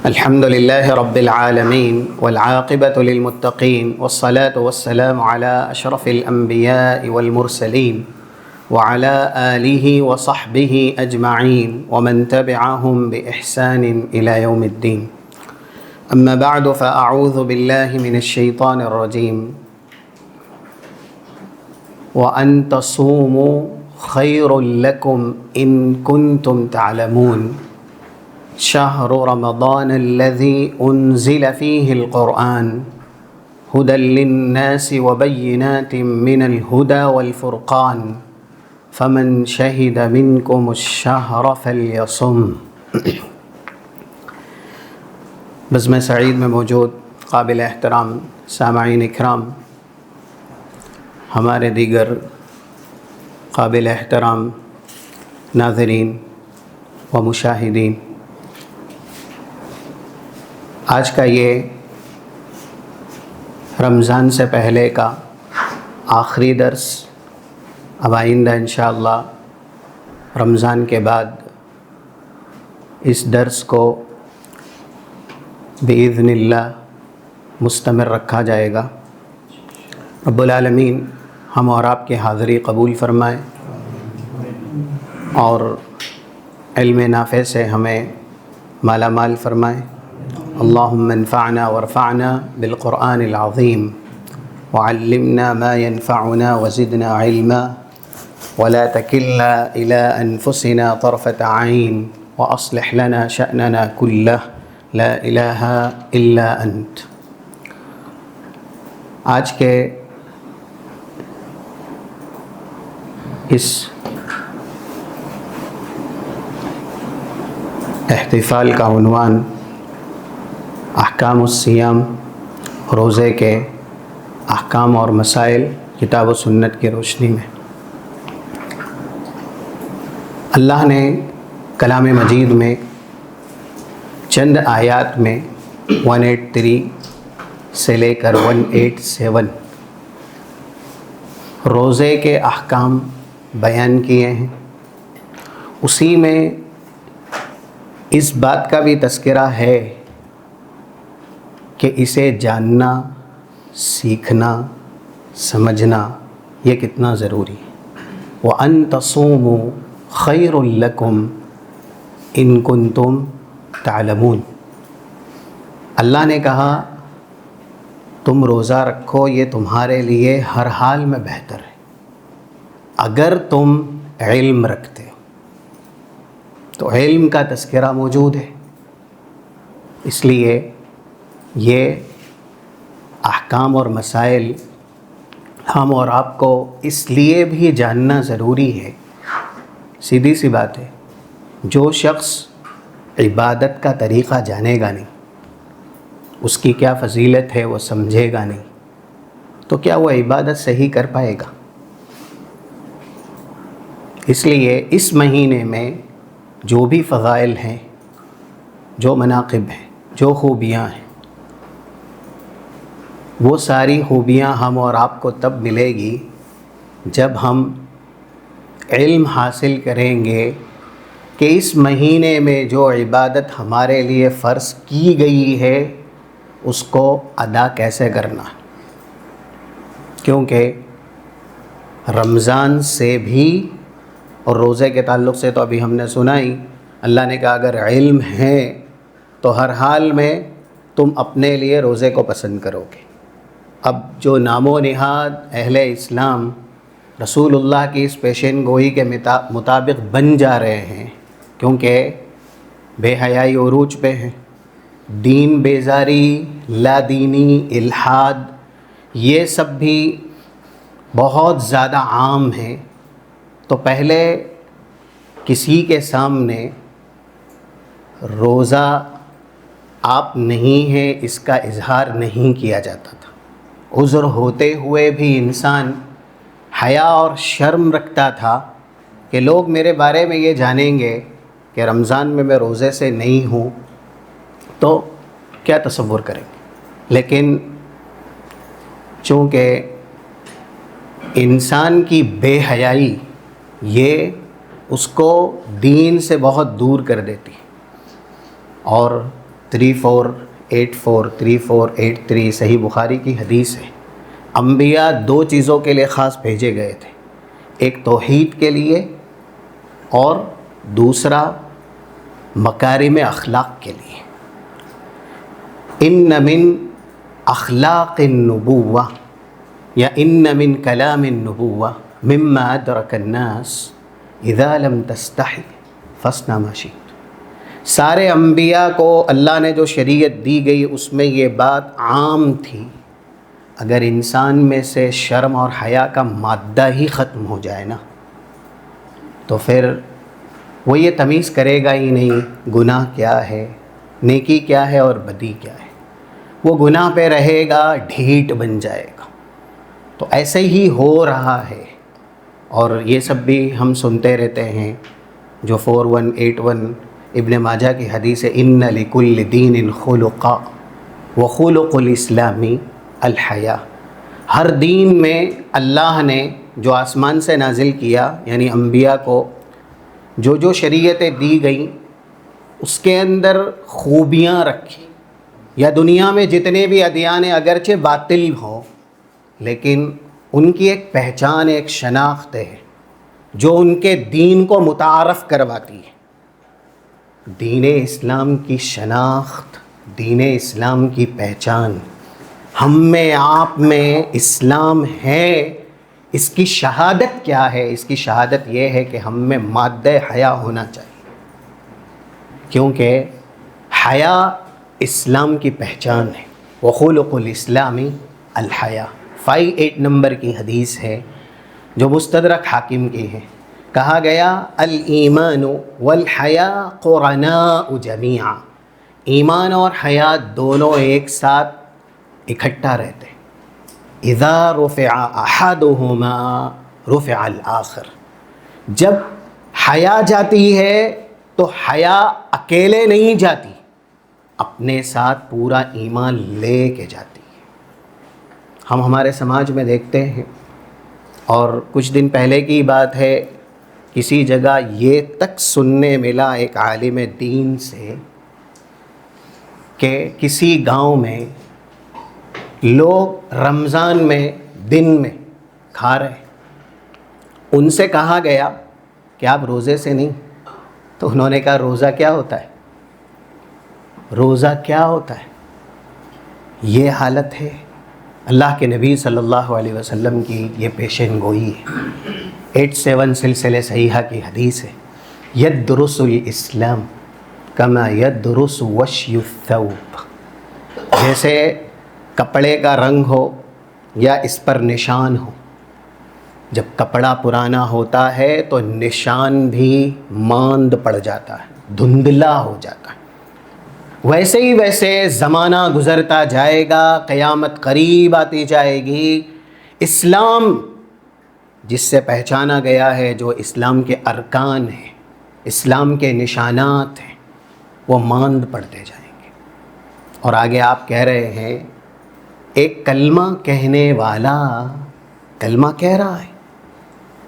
الحمد لله رب العالمين والعاقبة للمتقين والصلاة والسلام على أشرف الأنبياء والمرسلين وعلى آله وصحبه أجمعين ومن تبعهم بإحسان إلى يوم الدين. أما بعد فأعوذ بالله من الشيطان الرجيم. وأن تصوموا خير لكم إن كنتم تعلمون. شهر رمضان الذي أنزل فيه القرآن هدى للناس وبينات من الهدى والفرقان فمن شهد منكم الشهر فليصم. بزم سعید میں موجود قابل احترام سامعین اکرام، ہمارے دیگر قابل احترام ناظرین و مشاہدین، آج کا یہ رمضان سے پہلے کا آخری درس، اب آئندہ انشاءاللہ رمضان کے بعد اس درس کو بإذن اللہ مستمر رکھا جائے گا. رب العالمین ہم اور آپ کی حاضری قبول فرمائے اور علم نافع سے ہمیں مالا مال فرمائے. اللہم انفعنا وارفعنا بالقرآن العظیم وعلمنا ما ينفعنا وزدنا علما ولا تكلنا إلى أنفسنا طرفة عين وأصلح لنا شأننا كله لا إله إلا أنت. آج کے اس احتفال کا عنوان احکام الصیام، روزے کے احکام اور مسائل کتاب و سنت کی روشنی میں. اللہ نے کلام مجید میں چند آیات میں 183 سے لے کر 187 روزے کے احکام بیان کیے ہیں. اسی میں اس بات کا بھی تذکرہ ہے کہ اسے جاننا، سیکھنا، سمجھنا یہ کتنا ضروری ہے. وَأَن تَصُومُوا خَيْرٌ لَكُمْ إِن كُنتُمْ تعلمون. اللہ نے کہا تم روزہ رکھو، یہ تمہارے لیے ہر حال میں بہتر ہے اگر تم علم رکھتے ہو. تو علم کا تذکرہ موجود ہے، اس لیے یہ احکام اور مسائل ہم اور آپ کو اس لیے بھی جاننا ضروری ہے. سیدھی سی بات ہے، جو شخص عبادت کا طریقہ جانے گا نہیں، اس کی کیا فضیلت ہے وہ سمجھے گا نہیں، تو کیا وہ عبادت صحیح کر پائے گا؟ اس لیے اس مہینے میں جو بھی فضائل ہیں، جو مناقب ہیں، جو خوبیاں ہیں، وہ ساری خوبیاں ہم اور آپ کو تب ملے گی جب ہم علم حاصل کریں گے کہ اس مہینے میں جو عبادت ہمارے لیے فرض کی گئی ہے اس کو ادا کیسے کرنا. کیونکہ رمضان سے بھی اور روزے کے تعلق سے تو ابھی ہم نے سنا ہی، اللہ نے کہا اگر علم ہے تو ہر حال میں تم اپنے لیے روزے کو پسند کرو گے. اب جو نام و نہاد اہل اسلام رسول اللہ کی اس پیشین گوئی کے مطابق بن جا رہے ہیں، کیونکہ بے حیائی عروج پہ ہے، دین بیزاری، لا دینی، الحاد، یہ سب بھی بہت زیادہ عام ہیں. تو پہلے کسی کے سامنے روزہ آپ نہیں ہیں اس کا اظہار نہیں کیا جاتا تھا. عذر ہوتے ہوئے بھی انسان حیا اور شرم رکھتا تھا کہ لوگ میرے بارے میں یہ جانیں گے کہ رمضان میں روزے سے نہیں ہوں تو کیا تصور کریں گے. لیکن چونکہ انسان کی بے حیائی یہ اس کو دین سے بہت دور کر دیتی ہے. اور 3484 صحیح بخاری کی حدیث ہے، انبیاء 2 چیزوں کے لیے خاص بھیجے گئے تھے، ایک توحید کے لیے اور دوسرا مکارم اخلاق کے لیے۔ ان من اخلاق النبوہ یا ان من کلام النبوہ مما ادرک الناس اذا لم تستحی فاصنع ما شئت۔ سارے انبیاء کو اللہ نے جو شریعت دی گئی اس میں یہ بات عام تھی، اگر انسان میں سے شرم اور حیا کا مادہ ہی ختم ہو جائے نا تو پھر وہ یہ تمیز کرے گا ہی نہیں گناہ کیا ہے، نیکی کیا ہے اور بدی کیا ہے، وہ گناہ پہ رہے گا، ڈھیٹ بن جائے گا۔ تو ایسے ہی ہو رہا ہے، اور یہ سب بھی ہم سنتے رہتے ہیں۔ جو 4181 ابن ماجہ کی حدیث ہے، ان لکل دین خلقا وخلق الاسلام الحیا۔ ہر دین میں اللہ نے جو آسمان سے نازل کیا، یعنی انبیاء کو جو شریعتیں دی گئیں اس کے اندر خوبیاں رکھی، یا دنیا میں جتنے بھی ادیان اگرچہ باطل ہوں لیکن ان کی ایک پہچان، ایک شناخت ہے جو ان کے دین کو متعارف کرواتی ہے۔ دین اسلام کی شناخت، دین اسلام کی پہچان، ہم میں آپ میں اسلام ہے، اس کی شہادت کیا ہے؟ اس کی شہادت یہ ہے کہ ہم میں مادہ حیا ہونا چاہیے، کیونکہ حیا اسلام کی پہچان ہے۔ وخلق الاسلام الحیا، 58 نمبر کی حدیث ہے جو مستدرک حاکم کی ہے۔ کہا گیا الایمان والحیا قرناء جمیعا، ایمان اور حیا دونوں ایک ساتھ اکٹھا رہتے ہیں۔ اذا رفع احدہما رفع الآخر، جب حیا جاتی ہے تو حیا اکیلے نہیں جاتی، اپنے ساتھ پورا ایمان لے کے جاتی ہے۔ ہم ہمارے سماج میں دیکھتے ہیں، اور کچھ دن پہلے کی بات ہے، کسی جگہ یہ تک سننے ملا ایک عالم دین سے کہ کسی گاؤں میں لوگ رمضان میں دن میں کھا رہے، ان سے کہا گیا کہ آپ روزے سے نہیں، تو انہوں نے کہا روزہ کیا ہوتا ہے، روزہ کیا ہوتا ہے؟ یہ حالت ہے۔ اللہ کے نبی صلی اللہ علیہ وسلم کی یہ پیشین گوئی ہے۔ 87 سلسلے صحیحہ کی حدیث ہے، یدرس الاسلام کما یدرس وشی الثوب، جیسے کپڑے کا رنگ ہو یا اس پر نشان ہو، جب کپڑا پرانا ہوتا ہے تو نشان بھی ماند پڑ جاتا ہے، دھندلا ہو جاتا ہے، ویسے ہی ویسے زمانہ گزرتا جائے گا، قیامت قریب آتی جائے گی، اسلام جس سے پہچانا گیا ہے، جو اسلام کے ارکان ہیں، اسلام کے نشانات ہیں، وہ ماند پڑتے جائیں گے۔ اور آگے آپ کہہ رہے ہیں ایک کلمہ کہنے والا کلمہ کہہ رہا ہے،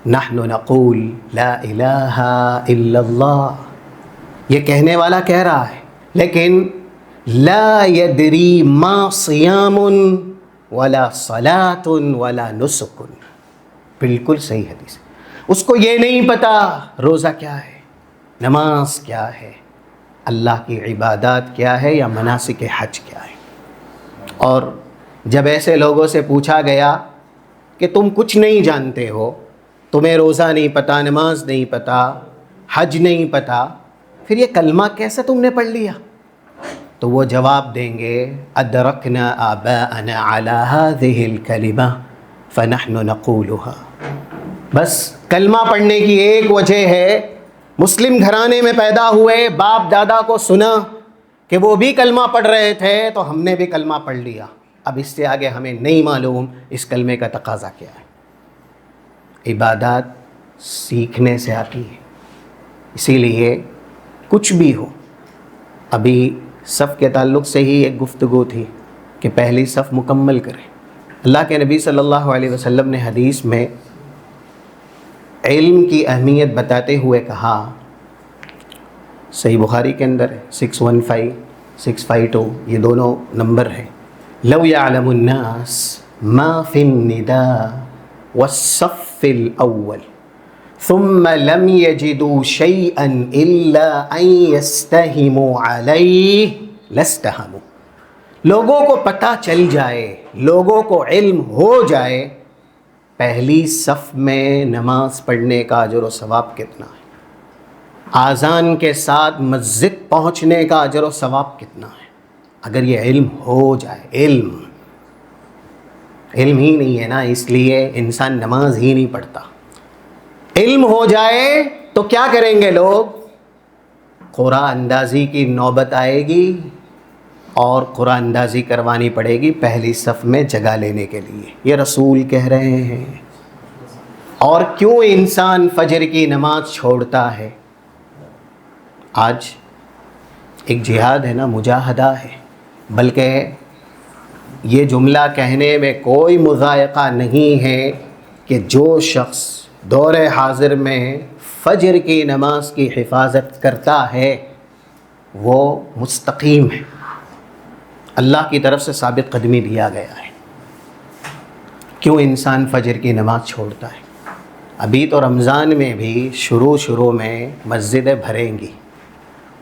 نحن نقول لا الہ الا اللہ، یہ کہنے والا کہہ رہا ہے، لیکن لا یدری ما صیام ولا صلاۃ ولا نسک، بالکل صحیح حدیث، اس کو یہ نہیں پتا روزہ کیا ہے، نماز کیا ہے، اللہ کی عبادات کیا ہے، یا مناسک حج کیا ہے۔ اور جب ایسے لوگوں سے پوچھا گیا کہ تم کچھ نہیں جانتے ہو، تمہیں روزہ نہیں پتا، نماز نہیں پتا، حج نہیں پتا، پھر یہ کلمہ کیسے تم نے پڑھ لیا؟ تو وہ جواب دیں گے ادرکنا آباءنا علی هذه الکلمہ فنحن نقولها۔ بس کلمہ پڑھنے کی ایک وجہ ہے، مسلم گھرانے میں پیدا ہوئے، باپ دادا کو سنا کہ وہ بھی کلمہ پڑھ رہے تھے تو ہم نے بھی کلمہ پڑھ لیا، اب اس سے آگے ہمیں نہیں معلوم اس کلمے کا تقاضا کیا ہے۔ عبادات سیکھنے سے آتی ہے، اسی لیے کچھ بھی ہو، ابھی صف کے تعلق سے ہی ایک گفتگو تھی کہ پہلی صف مکمل کریں۔ اللہ کے نبی صلی اللہ علیہ وسلم نے حدیث میں علم کی اہمیت بتاتے ہوئے کہا صحیح بخاری کے اندر ہے 615 652 یہ دونوں نمبر ہیں. لو يعلم الناس ما في النداء والصف الأول ثم لم يجدوا شيئا إلا أن يستهموا عليه لاستهموا. لوگوں کو پتہ چل جائے، لوگوں کو علم ہو جائے پہلی صف میں نماز پڑھنے کا اجر و ثواب کتنا ہے، آذان کے ساتھ مسجد پہنچنے کا اجر و ثواب کتنا ہے. اگر یہ علم ہو جائے، علم ہی نہیں ہے نا، اس لیے انسان نماز ہی نہیں پڑھتا. علم ہو جائے تو کیا کریں گے لوگ؟ قرآن اندازی کی نوبت آئے گی اور قرآن اندازی کروانی پڑے گی پہلی صف میں جگہ لینے کے لیے. یہ رسول کہہ رہے ہیں. اور کیوں انسان فجر کی نماز چھوڑتا ہے؟ آج ایک جہاد ہے نا، مجاہدہ ہے، بلکہ یہ جملہ کہنے میں کوئی مضائقہ نہیں ہے کہ جو شخص دور حاضر میں فجر کی نماز کی حفاظت کرتا ہے وہ مستقیم ہے، اللہ کی طرف سے ثابت قدمی دیا گیا ہے. کیوں انسان فجر کی نماز چھوڑتا ہے؟ ابھی تو رمضان میں بھی شروع میں مسجدیں بھریں گی،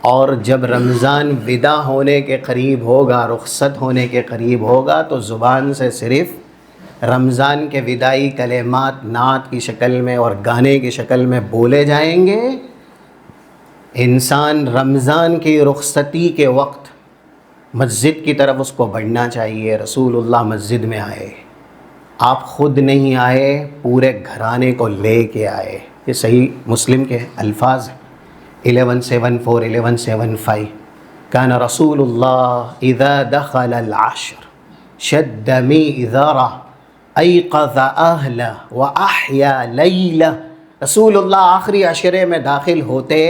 اور جب رمضان ودا ہونے کے قریب ہوگا، رخصت ہونے کے قریب ہوگا، تو زبان سے صرف رمضان کے وداعی کلمات نعت کی شکل میں اور گانے کی شکل میں بولے جائیں گے. انسان رمضان کی رخصتی کے وقت مسجد کی طرف اس کو بڑھنا چاہیے. رسول اللہ مسجد میں آئے، آپ خود نہیں آئے، پورے گھرانے کو لے کے آئے. یہ صحیح مسلم کے الفاظ ہیں 1174 1175. كان رسول اللہ اذا دخل العشر شد میئذرہ ایقظ اہلہ واحیا لیلہ. رسول اللہ آخری عشرے میں داخل ہوتے،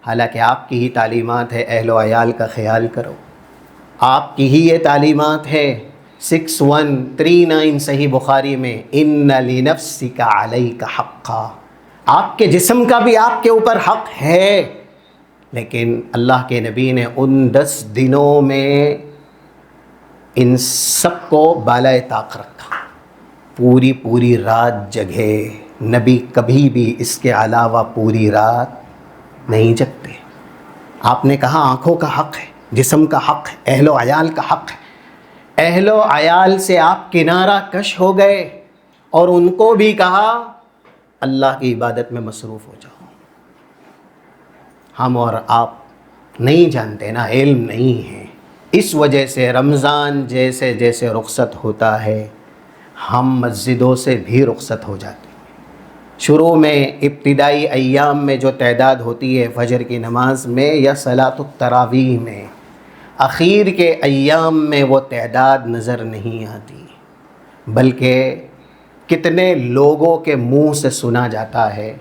حالانکہ آپ کی ہی تعلیمات ہے اہل و عیال کا خیال کرو، آپ کی ہی یہ تعلیمات ہے 6139 صحیح بخاری میں، ان لنفسک علیک حقا. آپ کے جسم کا بھی آپ کے اوپر حق ہے، لیکن اللہ کے نبی نے ان 10 دنوں میں ان سب کو بالائے طاق رکھا. پوری رات جگے. نبی کبھی بھی اس کے علاوہ پوری رات نہیں جگتے. آپ نے کہا آنکھوں کا حق ہے، جسم کا حق ہے، اہل و عیال کا حق ہے. اہل و عیال سے آپ کنارہ کش ہو گئے اور ان کو بھی کہا اللہ کی عبادت میں مصروف ہو جاؤ. ہم اور آپ نہیں جانتے نا، علم نہیں ہے. اس وجہ سے رمضان جیسے جیسے رخصت ہوتا ہے ہم مسجدوں سے بھی رخصت ہو جاتے ہیں. شروع میں ابتدائی ایام میں جو تعداد ہوتی ہے فجر کی نماز میں یا صلاۃ التراویح میں، اخیر کے ایام میں وہ تعداد نظر نہیں آتی، بلکہ کتنے لوگوں کے منہ سے سنا جاتا ہے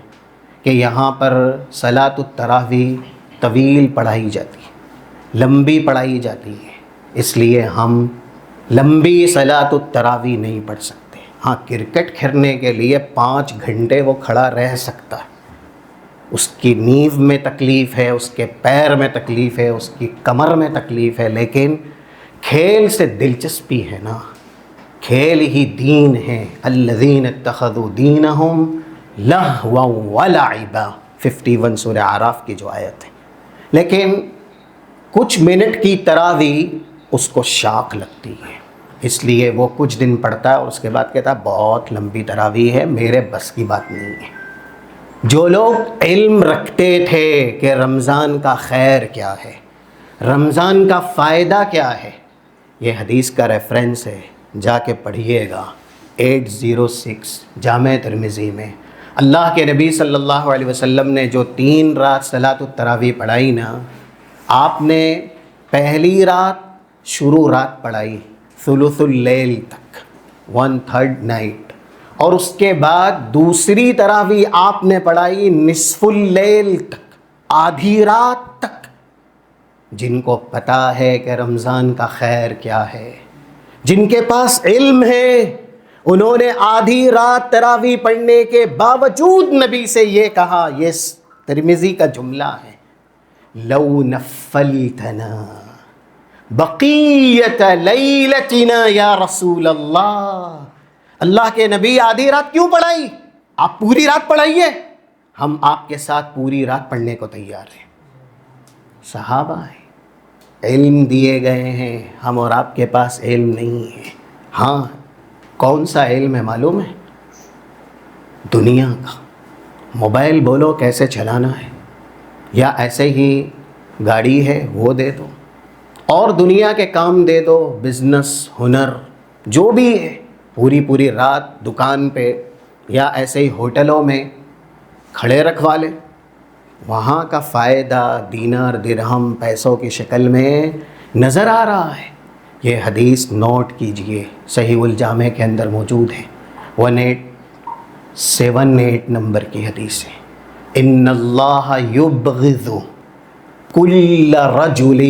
کہ یہاں پر صلاۃ التراویح طویل پڑھائی جاتی ہے، لمبی پڑھائی جاتی ہے. اس لیے ہم لمبی صلاۃ التراویح نہیں پڑھ سکتے. ہاں کرکٹ کھیلنے کے لیے 5 گھنٹے وہ کھڑا رہ سکتا ہے، اس کی نیو میں تکلیف ہے، اس کے پیر میں تکلیف ہے، اس کی کمر میں تکلیف ہے، لیکن کھیل سے دلچسپی ہے نا. کھیل ہی دین ہے. الذین اتخذوا دینہم لہوا ولعبا 51 سورہ اعراف کی جو آیت ہے. لیکن کچھ منٹ کی تراویح اس کو شاق لگتی ہے، اس لیے وہ کچھ دن پڑھتا ہے اور اس کے بعد کہتا ہے بہت لمبی تراویح ہے، میرے بس کی بات نہیں ہے. جو لوگ علم رکھتے تھے کہ رمضان کا خیر کیا ہے، رمضان کا فائدہ کیا ہے، یہ حدیث کا ریفرنس ہے، جا کے پڑھیے گا 806 جامع ترمذی میں. اللہ کے نبی صلی اللہ علیہ وسلم نے جو 3 رات صلاۃ التراویح پڑھائی نا، آپ نے پہلی رات شروع رات پڑھائی ثلث اللیل تک 1/3 نائٹ، اور اس کے بعد دوسری تراویح آپ نے پڑھائی نصف اللیل تک، آدھی رات تک. جن کو پتہ ہے کہ رمضان کا خیر کیا ہے، جن کے پاس علم ہے، انہوں نے آدھی رات تراویح پڑھنے کے باوجود نبی سے یہ کہا، یہ ترمذی کا جملہ ہے، لو نفلتنا بقیت لیلتنا یا رسول اللہ، اللہ کے نبی آدھی رات کیوں پڑھائی؟ آپ پوری رات پڑھائیے، ہم آپ کے ساتھ پوری رات پڑھنے کو تیار ہیں۔ صحابہ ہیں، علم دیے گئے ہیں، ہم اور آپ کے پاس علم نہیں ہے۔ ہاں، کون سا علم ہے معلوم ہے؟ دنیا کا۔ موبائل بولو کیسے چلانا ہے، یا ایسے ہی گاڑی ہے وہ دے دو، اور دنیا کے کام دے دو، بزنس، ہنر، جو بھی ہے، پوری رات دکان پہ یا ایسے ہی ہوٹلوں میں کھڑے رکھوا لے، وہاں کا فائدہ دینار درہم پیسوں کی شکل میں نظر آ رہا ہے۔ یہ حدیث نوٹ کیجئے، صحیح الجامع کے اندر موجود ہے، 1878 نمبر کی حدیث ہے۔ ان اللہ یبغض کل رجل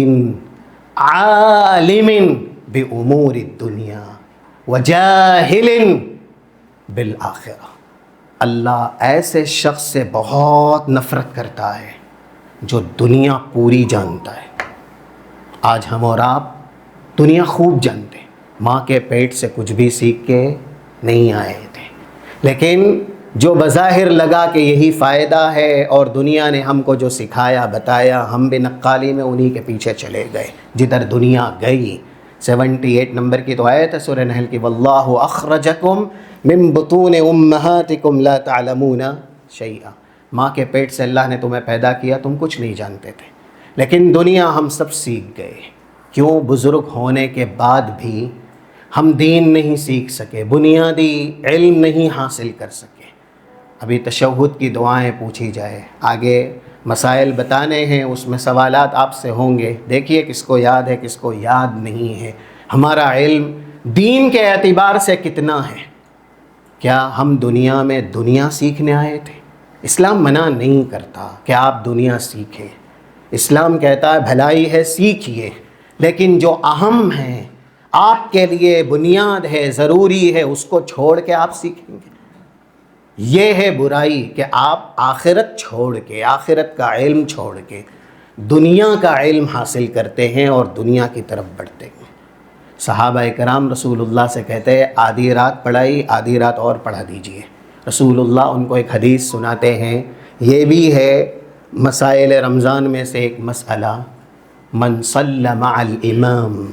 عالم بامور الدنیا وجاہل بالآخرہ، اللہ ایسے شخص سے بہت نفرت کرتا ہے جو دنیا پوری جانتا ہے۔ آج ہم اور آپ دنیا خوب جانتے ہیں، ماں کے پیٹ سے کچھ بھی سیکھ کے نہیں آئے تھے، لیکن جو بظاہر لگا کہ یہی فائدہ ہے، اور دنیا نے ہم کو جو سکھایا بتایا، ہم بھی نقالی میں انہی کے پیچھے چلے گئے جدھر دنیا گئی۔ 78 نمبر کی تو آیت ہے سورہ نحل کی، واللہ اخرجکم من بطون امہاتکم لا تعلمون شیئا، ماں کے پیٹ سے اللہ نے تمہیں پیدا کیا، تم کچھ نہیں جانتے تھے، لیکن دنیا ہم سب سیکھ گئے۔ کیوں؟ بزرگ ہونے کے بعد بھی ہم دین نہیں سیکھ سکے، بنیادی علم نہیں حاصل کر سکے۔ ابھی تشہد کی دعائیں پوچھی جائے، آگے مسائل بتانے ہیں، اس میں سوالات آپ سے ہوں گے، دیکھیے کس کو یاد ہے کس کو یاد نہیں ہے، ہمارا علم دین کے اعتبار سے کتنا ہے۔ کیا ہم دنیا میں دنیا سیکھنے آئے تھے؟ اسلام منع نہیں کرتا کہ آپ دنیا سیکھیں، اسلام کہتا ہے بھلائی ہے سیکھیے، لیکن جو اہم ہے، آپ کے لیے بنیاد ہے، ضروری ہے، اس کو چھوڑ کے آپ سیکھیں گے۔ یہ ہے برائی کہ آپ آخرت چھوڑ کے، آخرت کا علم چھوڑ کے دنیا کا علم حاصل کرتے ہیں اور دنیا کی طرف بڑھتے ہیں۔ صحابہ کرام رسول اللہ سے کہتے ہیں آدھی رات پڑھائی، آدھی رات اور پڑھا دیجئے۔ رسول اللہ ان کو ایک حدیث سناتے ہیں، یہ بھی ہے مسائل رمضان میں سے ایک مسئلہ، من صلی مع الامام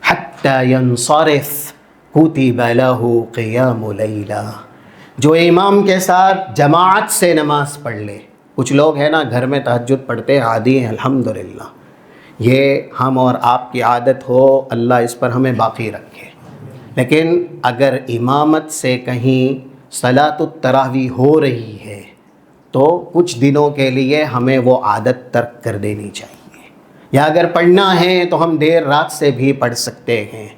حتی ینصرف کتب له قیام لیلہ، جو امام کے ساتھ جماعت سے نماز پڑھ لے۔ کچھ لوگ ہیں نا گھر میں تہجد پڑھتے ہیں، عادی ہیں، الحمدللہ، یہ ہم اور آپ کی عادت ہو، اللہ اس پر ہمیں باقی رکھے، لیکن اگر امامت سے کہیں صلاۃ التراویح ہو رہی ہے تو کچھ دنوں کے لیے ہمیں وہ عادت ترک کر دینی چاہیے، یا اگر پڑھنا ہے تو ہم دیر رات سے بھی پڑھ سکتے ہیں۔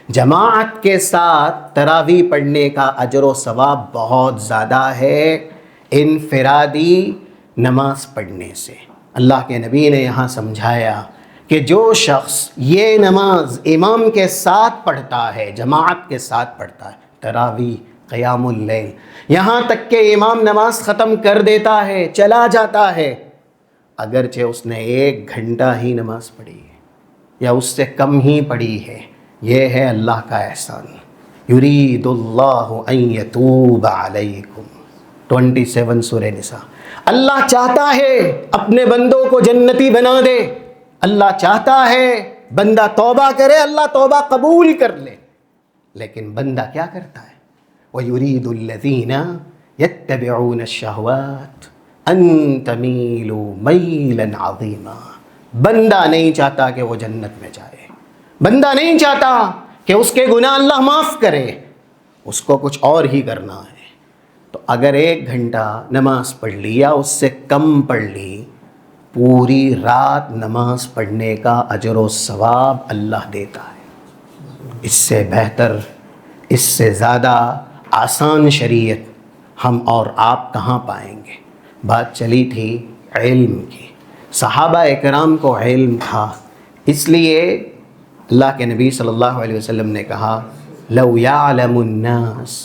جماعت کے ساتھ تراویح پڑھنے کا اجر و ثواب بہت زیادہ ہے انفرادی نماز پڑھنے سے۔ اللہ کے نبی نے یہاں سمجھایا کہ جو شخص یہ نماز امام کے ساتھ پڑھتا ہے، جماعت کے ساتھ پڑھتا ہے، تراویح، قیام اللیل، یہاں تک کہ امام نماز ختم کر دیتا ہے، چلا جاتا ہے، اگرچہ اس نے 1 گھنٹہ ہی نماز پڑھی ہے یا اس سے کم ہی پڑھی ہے، یہ ہے اللہ کا احسان۔ یرید اللہ ان یتوب علیکم، 27 سورہ نساء۔ اللہ چاہتا ہے اپنے بندوں کو جنتی بنا دے، اللہ چاہتا ہے بندہ توبہ کرے، اللہ توبہ قبول کر لے، لیکن بندہ کیا کرتا ہے؟ وَيُرِيدُ الَّذِينَ يَتَّبِعُونَ الشَّهَوَاتِ أَن تَمِيلُوا مَيْلًا عَظِيمًا، بندہ نہیں چاہتا کہ وہ جنت میں جائے، بندہ نہیں چاہتا کہ اس کے گناہ اللہ معاف کرے، اس کو کچھ اور ہی کرنا ہے۔ تو اگر 1 گھنٹہ نماز پڑھ لی یا اس سے کم پڑھ لی، پوری رات نماز پڑھنے کا اجر و ثواب اللہ دیتا ہے۔ اس سے بہتر، اس سے زیادہ آسان شریعت ہم اور آپ کہاں پائیں گے؟ بات چلی تھی علم کی، صحابہ اکرام کو علم تھا، اس لیے اللہ کے نبی صلی اللہ علیہ وسلم نے کہا لو یعلم الناس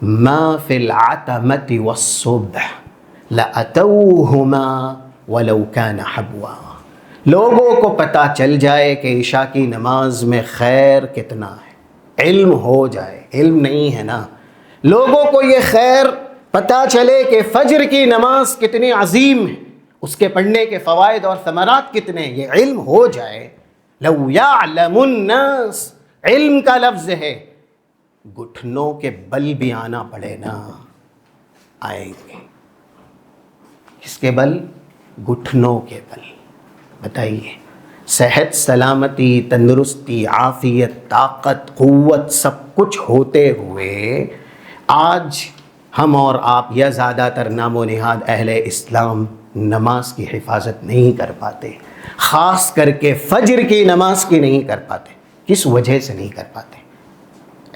ما فی العتمۃ والصبح لأتوہما ولو کان حبوا، لوگوں کو پتہ چل جائے کہ عشاء کی نماز میں خیر کتنا ہے، علم ہو جائے، علم نہیں ہے نا، لوگوں کو یہ خیر پتہ چلے کہ فجر کی نماز کتنی عظیم ہے، اس کے پڑھنے کے فوائد اور ثمرات کتنے ہیں، یہ علم ہو جائے. لو یعلم الناس، علم کا لفظ ہے، گھٹنوں کے بل بھی آنا پڑے نا، آئیں گے. کس کے بل؟ گھٹنوں کے بل. بتائیے، صحت، سلامتی، تندرستی، عافیت، طاقت، قوت سب کچھ ہوتے ہوئے آج ہم اور آپ یا زیادہ تر نام و نہاد اہل اسلام نماز کی حفاظت نہیں کر پاتے، خاص کر کے فجر کی نماز کی نہیں کر پاتے. کس وجہ سے نہیں کر پاتے؟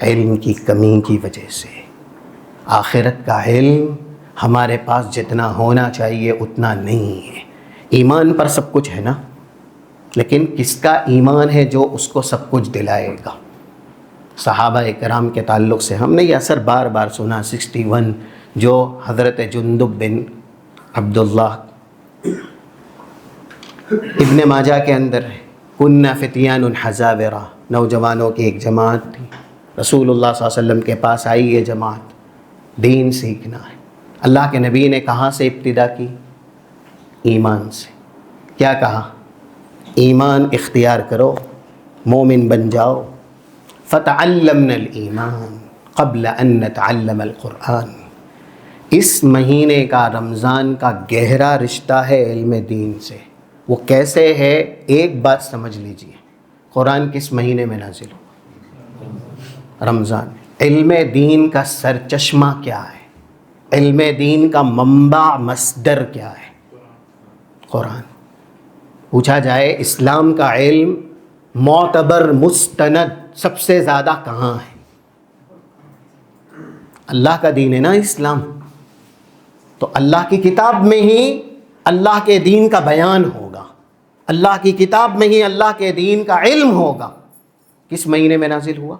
علم کی کمی کی وجہ سے. آخرت کا علم ہمارے پاس جتنا ہونا چاہیے اتنا نہیں ہے. ایمان پر سب کچھ ہے نا، لیکن کس کا ایمان ہے جو اس کو سب کچھ دلائے گا؟ صحابہ کرام کے تعلق سے ہم نے یہ اثر بار بار سنا، 61 جو حضرت جندب بن عبداللہ ابن ماجہ کے اندر ہے. کننا فتیان حزاورہ، نوجوانوں کی ایک جماعت تھی. رسول اللہ صلی اللہ علیہ وسلم کے پاس آئی یہ جماعت، دین سیکھنا ہے. اللہ کے نبی نے کہاں سے ابتدا کی؟ ایمان سے. کیا کہا؟ ایمان اختیار کرو، مومن بن جاؤ. فتعلمنا الایمان قبل ان نتعلم القرآن. اس مہینے کا، رمضان کا گہرا رشتہ ہے علم دین سے. وہ کیسے ہے؟ ایک بات سمجھ لیجئے، قرآن کس مہینے میں نازل ہوا؟ رمضان. علم دین کا سرچشمہ کیا ہے؟ علم دین کا منبع، مصدر کیا ہے؟ قرآن. پوچھا جائے اسلام کا علم معتبر، مستند سب سے زیادہ کہاں ہے؟ اللہ کا دین ہے نا اسلام، تو اللہ کی کتاب میں ہی اللہ کے دین کا بیان ہوگا، اللہ کی کتاب میں ہی اللہ کے دین کا علم ہوگا. کس مہینے میں نازل ہوا؟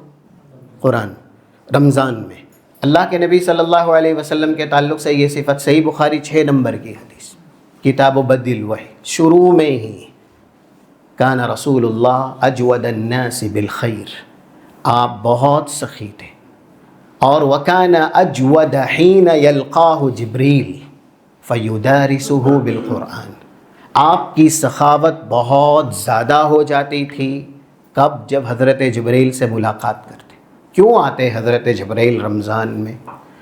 قرآن. رمضان میں. اللہ کے نبی صلی اللہ علیہ وسلم کے تعلق سے یہ صفت صحیح بخاری 6 نمبر کی حدیث، کتاب و بدل الوحی، شروع میں ہی کان رسول اللہ اجود الناس بالخیر، آپ بہت سخی تھے. اور وکان اجود حین یلقاہ جبریل فیدارسہ بالقرآن، آپ کی سخاوت بہت زیادہ ہو جاتی تھی. کب؟ جب حضرت جبریل سے ملاقات کرتے. کیوں آتے حضرت جبریل رمضان میں؟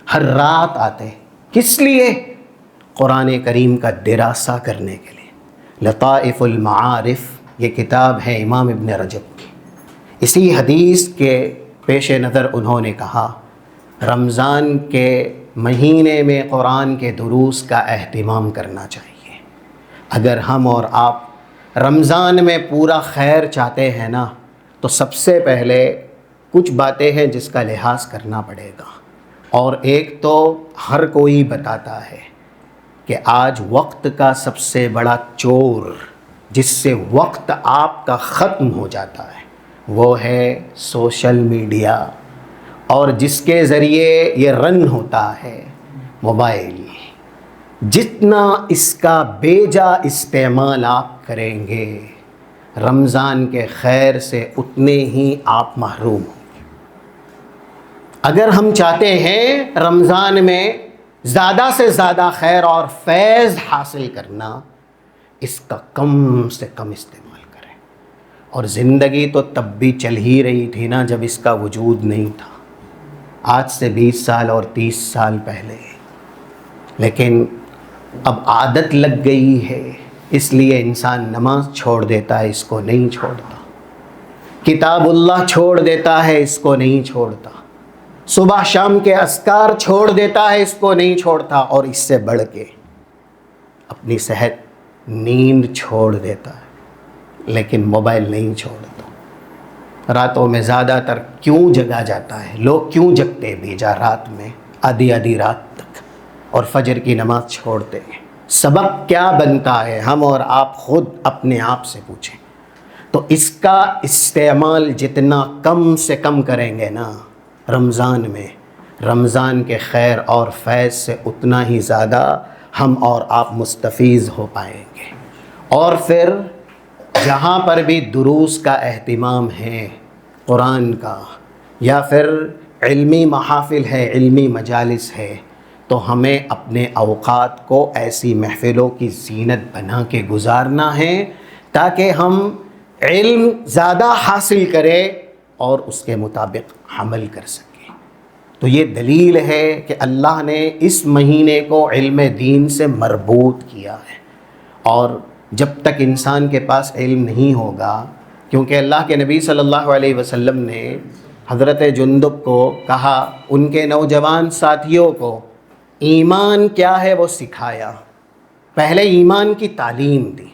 ہر رات آتے. کس لیے؟ قرآن کریم کا دراسہ کرنے کے لیے. لطائف المعارف، یہ کتاب ہے امام ابن رجب کی. اسی حدیث کے پیش نظر انہوں نے کہا رمضان کے مہینے میں قرآن کے دروس کا اہتمام کرنا چاہیے. اگر ہم اور آپ رمضان میں پورا خیر چاہتے ہیں نا، تو سب سے پہلے کچھ باتیں ہیں جس کا لحاظ کرنا پڑے گا. اور ایک تو ہر کوئی بتاتا ہے کہ آج وقت کا سب سے بڑا چور جس سے وقت آپ کا ختم ہو جاتا ہے وہ ہے سوشل میڈیا، اور جس کے ذریعے یہ رن ہوتا ہے موبائل. جتنا اس کا بے جا استعمال آپ کریں گے رمضان کے خیر سے اتنے ہی آپ محروم ہوں. اگر ہم چاہتے ہیں رمضان میں زیادہ سے زیادہ خیر اور فیض حاصل کرنا، اس کا کم سے کم استعمال کریں. اور زندگی تو تب بھی چل ہی رہی تھی نا جب اس کا وجود نہیں تھا، آج سے 20 سال اور 30 سال پہلے. لیکن اب عادت لگ گئی ہے، اس لیے انسان نماز چھوڑ دیتا ہے، اس کو نہیں چھوڑتا. کتاب اللہ چھوڑ دیتا ہے، اس کو نہیں چھوڑتا. صبح شام کے اذکار چھوڑ دیتا ہے، اس کو نہیں چھوڑتا. اور اس سے بڑھ کے اپنی صحت، نیند چھوڑ دیتا ہے، لیکن موبائل نہیں چھوڑتا. راتوں میں زیادہ تر کیوں جگا جاتا ہے؟ لوگ کیوں جگتے بیجا رات میں آدھی آدھی رات تک اور فجر کی نماز چھوڑتے ہیں؟ سبب کیا بنتا ہے؟ ہم اور آپ خود اپنے آپ سے پوچھیں. تو اس کا استعمال جتنا کم سے کم کریں گے نا رمضان میں، رمضان کے خیر اور فیض سے اتنا ہی زیادہ ہم اور آپ مستفیض ہو پائیں گے. اور پھر جہاں پر بھی دروس کا اہتمام ہے قرآن کا، یا پھر علمی محافل ہے، علمی مجالس ہے، تو ہمیں اپنے اوقات کو ایسی محفلوں کی زینت بنا کے گزارنا ہے تاکہ ہم علم زیادہ حاصل کریں اور اس کے مطابق عمل کر سکیں۔ تو یہ دلیل ہے کہ اللہ نے اس مہینے کو علم دین سے مربوط کیا ہے، اور جب تک انسان کے پاس علم نہیں ہوگا، کیونکہ اللہ کے نبی صلی اللہ علیہ وسلم نے حضرت جندب کو کہا، ان کے نوجوان ساتھیوں کو ایمان کیا ہے وہ سکھایا، پہلے ایمان کی تعلیم دی۔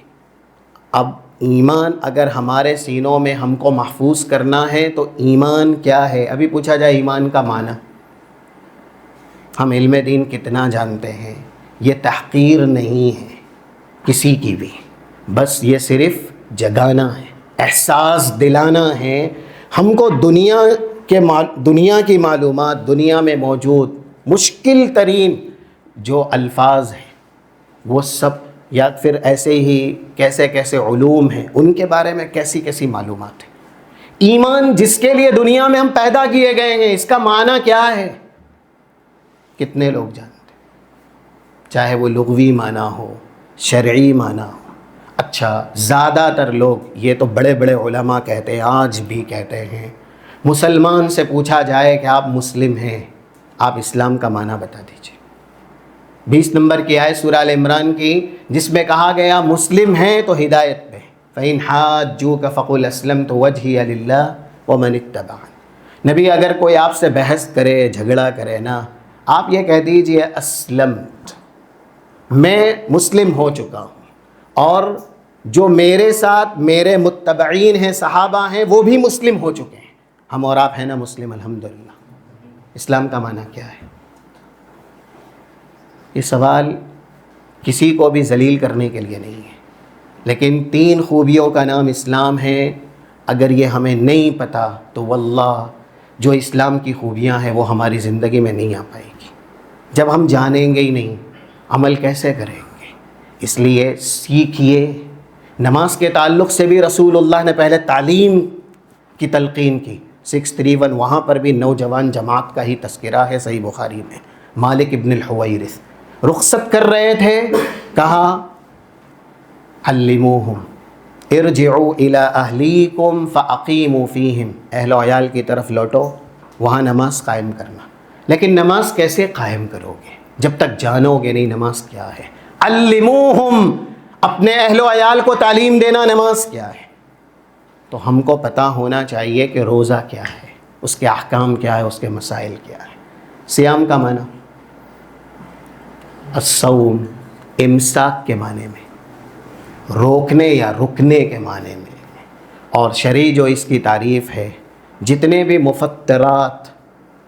اب ایمان اگر ہمارے سینوں میں ہم کو محفوظ کرنا ہے تو ایمان کیا ہے، ابھی پوچھا جائے ایمان کا معنی، ہم علم دین کتنا جانتے ہیں، یہ تحقیر نہیں ہے کسی کی بھی، بس یہ صرف جگانا ہے، احساس دلانا ہے ہم کو دنیا کی معلومات، دنیا میں موجود مشکل ترین جو الفاظ ہیں وہ سب، یا پھر ایسے ہی کیسے کیسے علوم ہیں ان کے بارے میں کیسی کیسی معلومات ہیں۔ ایمان جس کے لیے دنیا میں ہم پیدا کیے گئے ہیں، اس کا معنی کیا ہے کتنے لوگ جانتے ہیں؟ چاہے وہ لغوی معنی ہو، شرعی معنی ہو۔ اچھا، زیادہ تر لوگ، یہ تو بڑے بڑے علماء کہتے ہیں، آج بھی کہتے ہیں، مسلمان سے پوچھا جائے کہ آپ مسلم ہیں، آپ اسلام کا معنی بتا دیجئے۔ 20 نمبر کی آیت سورہ ال عمران کی، جس میں کہا گیا مسلم ہیں تو ہدایت پہ، فَإِنْ حَاجُّوكَ فَقُلْ أَسْلَمْتُ وَجْهِيَ لِلَّهِ وَمَنِ اتَّبَعَنِ۔ نبی اگر کوئی آپ سے بحث کرے، جھگڑا کرے نا، آپ یہ کہہ دیجئے اسلمت، میں مسلم ہو چکا ہوں، اور جو میرے ساتھ میرے متبعین ہیں، صحابہ ہیں، وہ بھی مسلم ہو چکے ہیں، ہم اور آپ ہیں نا مسلم الحمدللہ۔ اسلام کا معنی کیا ہے؟ یہ سوال کسی کو بھی ذلیل کرنے کے لیے نہیں ہے، لیکن 3 خوبیوں کا نام اسلام ہے، اگر یہ ہمیں نہیں پتہ تو واللہ جو اسلام کی خوبیاں ہیں وہ ہماری زندگی میں نہیں آ پائے گی۔ جب ہم جانیں گے ہی نہیں، عمل کیسے کریں گے؟ اس لیے سیکھیے۔ نماز کے تعلق سے بھی رسول اللہ نے پہلے تعلیم کی تلقین کی، 631 وہاں پر بھی نوجوان جماعت کا ہی تذکرہ ہے صحیح بخاری میں۔ مالک ابن الحویرث رخصت کر رہے تھے، کہا علموہم ارجعوا الی اہلیکم فاقیموا فیہم، اہل و عیال کی طرف لوٹو، وہاں نماز قائم کرنا۔ لیکن نماز کیسے قائم کرو گے جب تک جانو گے نہیں نماز کیا ہے؟ علموہم، اپنے اہل و عیال کو تعلیم دینا نماز کیا ہے۔ تو ہم کو پتہ ہونا چاہیے کہ روزہ کیا ہے، اس کے احکام کیا ہے، اس کے مسائل کیا ہے۔ صیام کا معنی الصوم، امساک کے معنی میں، روکنے یا رکنے کے معنی میں، اور شرعی جو اس کی تعریف ہے، جتنے بھی مفطرات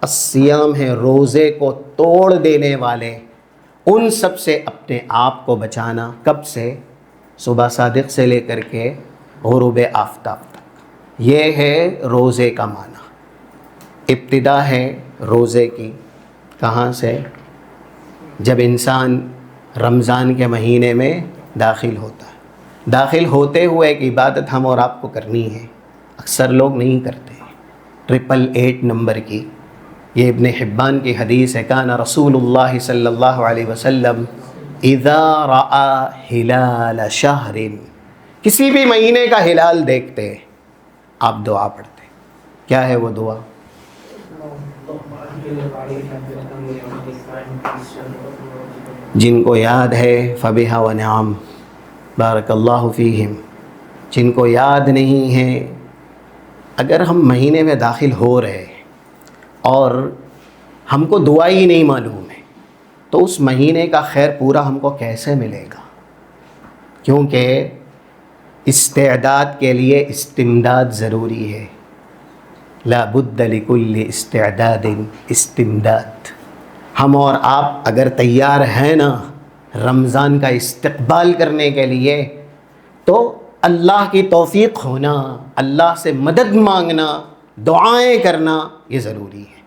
الصیام ہیں، روزے کو توڑ دینے والے، ان سب سے اپنے آپ کو بچانا۔ کب سے؟ صبح صادق سے لے کر کے غروب آفتاب تک، یہ ہے روزے کا معنی۔ ابتدا ہے روزے کی کہاں سے؟ جب انسان رمضان کے مہینے میں داخل ہوتا ہے، داخل ہوتے ہوئے ایک عبادت ہم اور آپ کو کرنی ہے، اکثر لوگ نہیں کرتے۔ 888 نمبر کی، یہ ابن حبان کی حدیث ہے، کان رسول اللہ صلی اللہ علیہ وسلم اذا رأى ہلال شہر، کسی بھی مہینے کا ہلال دیکھتے آپ دعا پڑھتے۔ کیا ہے وہ دعا؟ جن کو یاد ہے فبہا ونعم، بارک اللہ فیہم۔ جن کو یاد نہیں ہے، اگر ہم مہینے میں داخل ہو رہے اور ہم کو دعا ہی نہیں معلوم ہے تو اس مہینے کا خیر پورا ہم کو کیسے ملے گا؟ کیونکہ استعداد کے لیے استمداد ضروری ہے، لا بد لکل استعداد استمداد۔ ہم اور آپ اگر تیار ہیں نا رمضان کا استقبال کرنے کے لیے، تو اللہ کی توفیق ہونا، اللہ سے مدد مانگنا، دعائیں کرنا یہ ضروری ہے،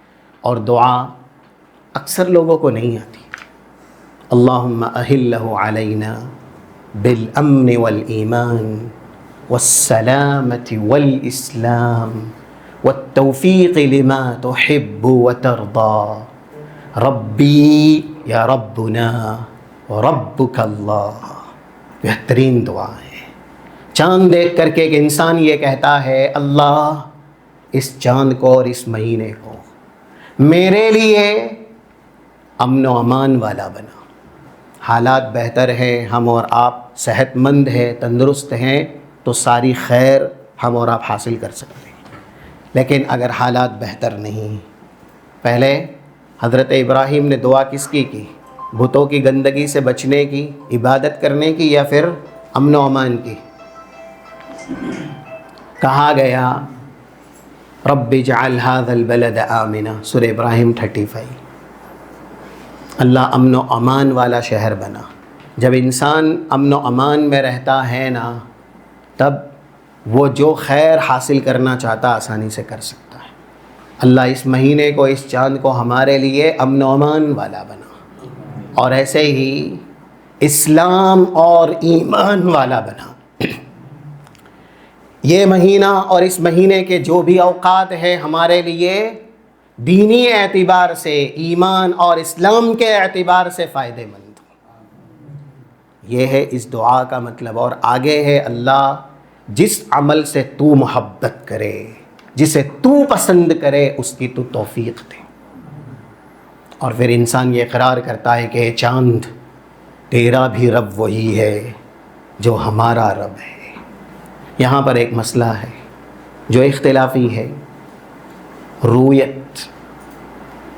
اور دعا اکثر لوگوں کو نہیں آتی۔ اللہم اہلہ علینا بالامن والایمان والسلامة والإسلام والتوفيق لما تحب وترضى ربی یا ربنا وربک اللہ. بہترین دعا ہے. چاند دیکھ کر کے ایک انسان یہ کہتا ہے اللہ اس چاند کو اور اس مہینے کو میرے لیے امن و امان والا بنا. حالات بہتر ہیں، ہم اور آپ صحت مند ہیں، تندرست ہیں، تو ساری خیر ہم اور آپ حاصل کر سکتے ہیں. لیکن اگر حالات بہتر نہیں، پہلے حضرت ابراہیم نے دعا کس کی بتوں کی گندگی سے بچنے کی، عبادت کرنے کی، یا پھر امن و امان کی؟ کہا گیا رب اجعل هذا البلد آمنا، سورہ ابراہیم 35. اللہ امن و امان والا شہر بنا. جب انسان امن و امان میں رہتا ہے نا، تب وہ جو خیر حاصل کرنا چاہتا آسانی سے کر سکتا ہے. اللہ اس مہینے کو، اس چاند کو ہمارے لیے امن و امان والا بنا، اور ایسے ہی اسلام اور ایمان والا بنا. یہ مہینہ اور اس مہینے کے جو بھی اوقات ہیں ہمارے لیے دینی اعتبار سے، ایمان اور اسلام کے اعتبار سے فائدہ مند. یہ ہے اس دعا کا مطلب. اور آگے ہے اللہ جس عمل سے تو محبت کرے، جسے تو پسند کرے، اس کی تو توفیق دے. اور پھر انسان یہ اقرار کرتا ہے کہ چاند تیرا بھی رب وہی ہے جو ہمارا رب ہے. یہاں پر ایک مسئلہ ہے جو اختلافی ہے، رویت.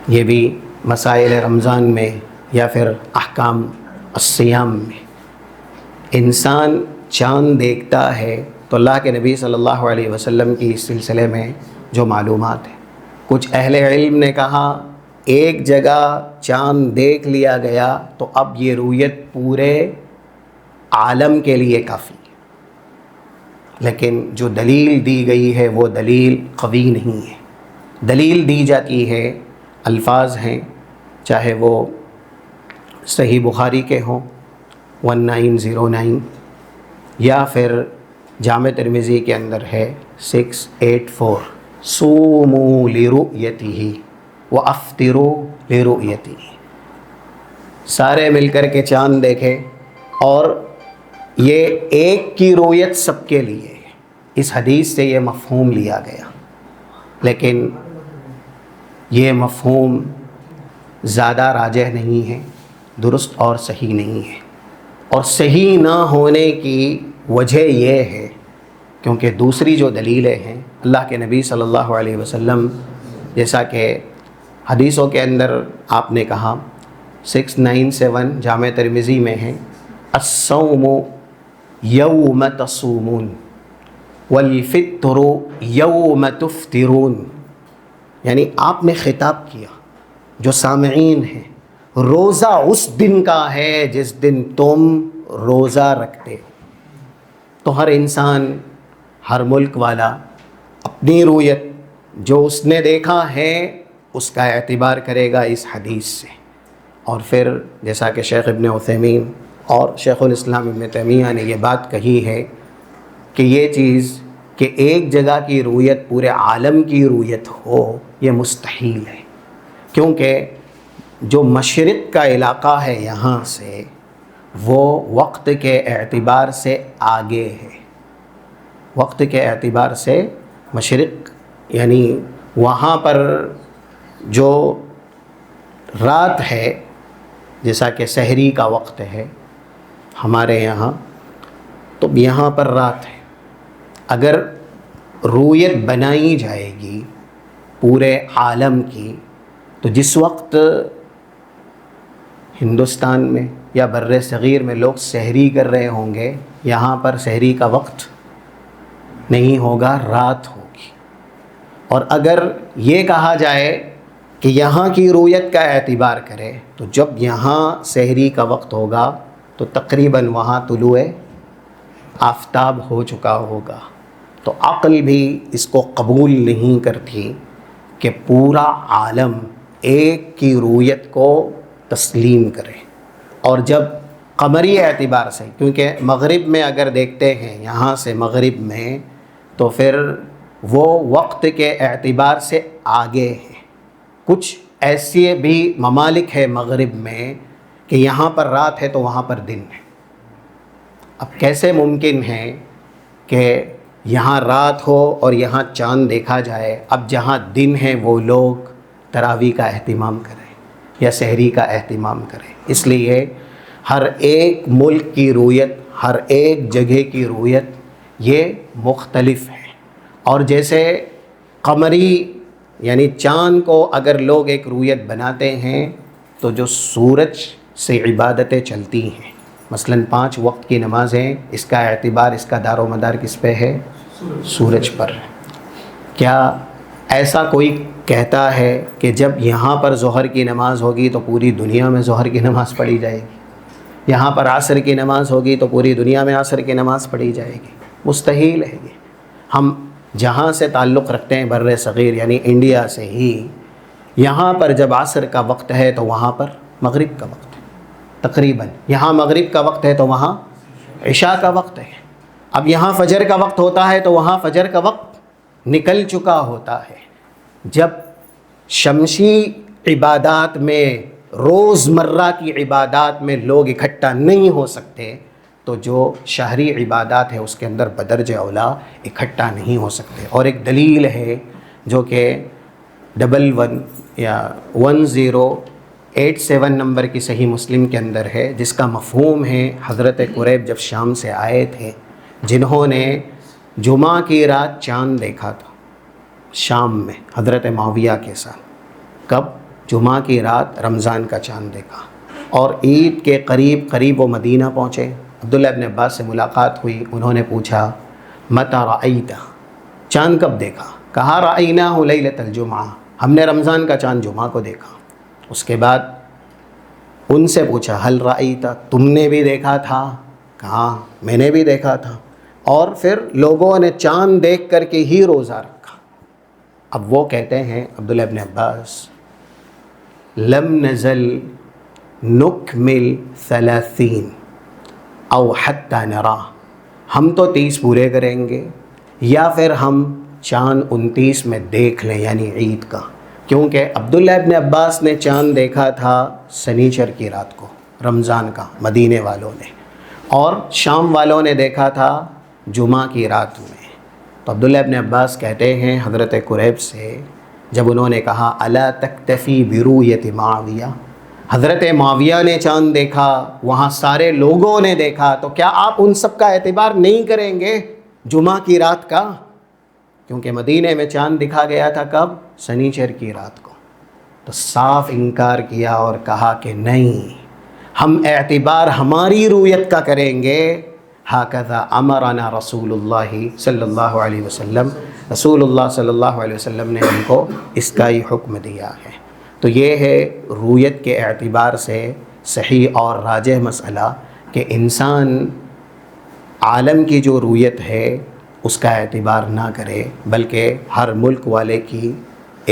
یہ بھی مسائل رمضان میں یا پھر احکام الصیام میں انسان چاند دیکھتا ہے تو اللہ کے نبی صلی اللہ علیہ وسلم کی اس سلسلے میں جو معلومات ہیں، کچھ اہل علم نے کہا ایک جگہ چاند دیکھ لیا گیا تو اب یہ رویت پورے عالم کے لیے کافی. لیکن جو دلیل دی گئی ہے وہ دلیل قوی نہیں ہے. دلیل دی جاتی ہے، الفاظ ہیں، چاہے وہ صحیح بخاری کے ہوں 1909 یا پھر جامع ترمذی کے اندر ہے 684 صوموا لرؤیتہ وافطروا لرؤیتہ. سارے مل کر کے چاند دیکھے اور یہ ایک کی رویت سب کے لیے. اس حدیث سے یہ مفہوم لیا گیا، لیکن یہ مفہوم زیادہ راجح نہیں ہے، درست اور صحیح نہیں ہے. اور صحیح نہ ہونے کی وجہ یہ ہے کیونکہ دوسری جو دلیلیں ہیں اللہ کے نبی صلی اللہ علیہ وسلم، جیسا کہ حدیثوں کے اندر آپ نے کہا 697 جامع ترمذی میں ہے الصوم یوم تصومون والفطر یوم تفطرون. یعنی آپ نے خطاب کیا جو سامعین ہیں، روزہ اس دن کا ہے جس دن تم روزہ رکھتے ہو. تو ہر انسان، ہر ملک والا اپنی رویت جو اس نے دیکھا ہے اس کا اعتبار کرے گا اس حدیث سے. اور پھر جیسا کہ شیخ ابن عثیمین اور شیخ الاسلام ابن تیمیہ نے یہ بات کہی ہے کہ یہ چیز کہ ایک جگہ کی رویت پورے عالم کی رویت ہو، یہ مستحیل ہے. کیونکہ جو مشرق کا علاقہ ہے یہاں سے، وہ وقت کے اعتبار سے آگے ہے. وقت کے اعتبار سے مشرق، یعنی وہاں پر جو رات ہے، جیسا کہ سحری کا وقت ہے ہمارے یہاں، تو یہاں پر رات ہے. اگر رویت بنائی جائے گی پورے عالم کی، تو جس وقت ہندوستان میں یا بر صغیر میں لوگ سحری کر رہے ہوں گے، یہاں پر سحری کا وقت نہیں ہوگا، رات ہوگی. اور اگر یہ کہا جائے کہ یہاں کی رویت کا اعتبار کرے تو جب یہاں سحری کا وقت ہوگا تو تقریباً وہاں طلوع آفتاب ہو چکا ہوگا. تو عقل بھی اس کو قبول نہیں کرتی کہ پورا عالم ایک کی رویت کو تسلیم کرے. اور جب قمری اعتبار سے، کیونکہ مغرب میں اگر دیکھتے ہیں یہاں سے مغرب میں، تو پھر وہ وقت کے اعتبار سے آگے ہے۔ کچھ ایسے بھی ممالک ہے مغرب میں کہ یہاں پر رات ہے تو وہاں پر دن ہے۔ اب کیسے ممکن ہے کہ یہاں رات ہو اور یہاں چاند دیکھا جائے؟ اب جہاں دن ہے وہ لوگ تراویح کا اہتمام کریں یا سحری کا اہتمام کریں۔ اس لیے ہر ایک ملک کی رویت، ہر ایک جگہ کی رویت یہ مختلف ہے۔ اور جیسے قمری یعنی چاند کو اگر لوگ ایک رویت بناتے ہیں تو جو سورج سے عبادتیں چلتی ہیں، مثلا 5 وقت کی نمازیں، اس کا اعتبار، اس کا دار و مدار کس پہ ہے؟ سورج پر۔ کیا ایسا کوئی کہتا ہے کہ جب یہاں پر ظہر کی نماز ہوگی تو پوری دنیا میں ظہر کی نماز پڑھی جائے گی؟ یہاں پر عصر کی نماز ہوگی تو پوری دنیا میں عصر کی نماز پڑھی جائے گی؟ مستحیل ہے یہ۔ ہم جہاں سے تعلق رکھتے ہیں بر صغیر یعنی انڈیا سے ہی، یہاں پر جب عصر کا وقت ہے تو وہاں پر مغرب کا وقت ہے تقریباً۔ یہاں مغرب کا وقت ہے تو وہاں عشاء کا وقت ہے۔ اب یہاں فجر کا وقت ہوتا ہے تو وہاں فجر کا وقت نکل چکا ہوتا ہے۔ جب شمسی عبادات میں، روزمرہ کی عبادات میں لوگ اکٹھا نہیں ہو سکتے تو جو شہری عبادات ہے اس کے اندر بدرجہ اولا اکٹھا نہیں ہو سکتے۔ اور ایک دلیل ہے جو کہ 11 یا 1087 نمبر کی صحیح مسلم کے اندر ہے، جس کا مفہوم ہے حضرت قریب جب شام سے آئے تھے، جنہوں نے جمعہ کی رات چاند دیکھا تھا شام میں حضرت معاویہ کے ساتھ۔ کب؟ جمعہ کی رات رمضان کا چاند دیکھا، اور عید کے قریب قریب وہ مدینہ پہنچے۔ عبداللہ ابن عباس سے ملاقات ہوئی، انہوں نے پوچھا متی رأیتہ، چاند کب دیکھا؟ کہا رأیناہ لیلۃ الجمعہ، ہم نے رمضان کا چاند جمعہ کو دیکھا۔ اس کے بعد ان سے پوچھا حل رأیتہ، تم نے بھی دیکھا تھا؟ کہا میں نے بھی دیکھا تھا۔ اور پھر لوگوں نے چاند دیکھ کر کے ہی روزہ رکھا۔ اب وہ کہتے ہیں عبداللہ ابن عباس، لم نزل نکمل 30 او حتی نرا، ہم تو 30 پورے کریں گے یا پھر ہم چاند 29 میں دیکھ لیں، یعنی عید کا۔ کیونکہ عبداللہ ابن عباس نے چاند دیکھا تھا سنیچر کی رات کو رمضان کا مدینے والوں نے، اور شام والوں نے دیکھا تھا جمعہ کی رات میں۔ تو عبداللہ ابن عباس کہتے ہیں حضرت قریب سے، جب انہوں نے کہا الا تکتفی برؤیت معاویہ، حضرت معاویہ نے چاند دیکھا، وہاں سارے لوگوں نے دیکھا، تو کیا آپ ان سب کا اعتبار نہیں کریں گے جمعہ کی رات کا؟ کیونکہ مدینے میں چاند دکھا گیا تھا کب؟ سنیچر کی رات کو۔ تو صاف انکار کیا اور کہا کہ نہیں، ہم اعتبار ہماری رویت کا کریں گے۔ ہاکذا امرنا رسول اللہ صلی اللہ علیہ وسلم، رسول اللہ صلی اللہ علیہ وسلم نے ہم کو اس کا ہی حکم دیا ہے۔ تو یہ ہے رویت کے اعتبار سے صحیح اور راجح مسئلہ کہ انسان عالم کی جو رویت ہے اس کا اعتبار نہ کرے، بلکہ ہر ملک والے کی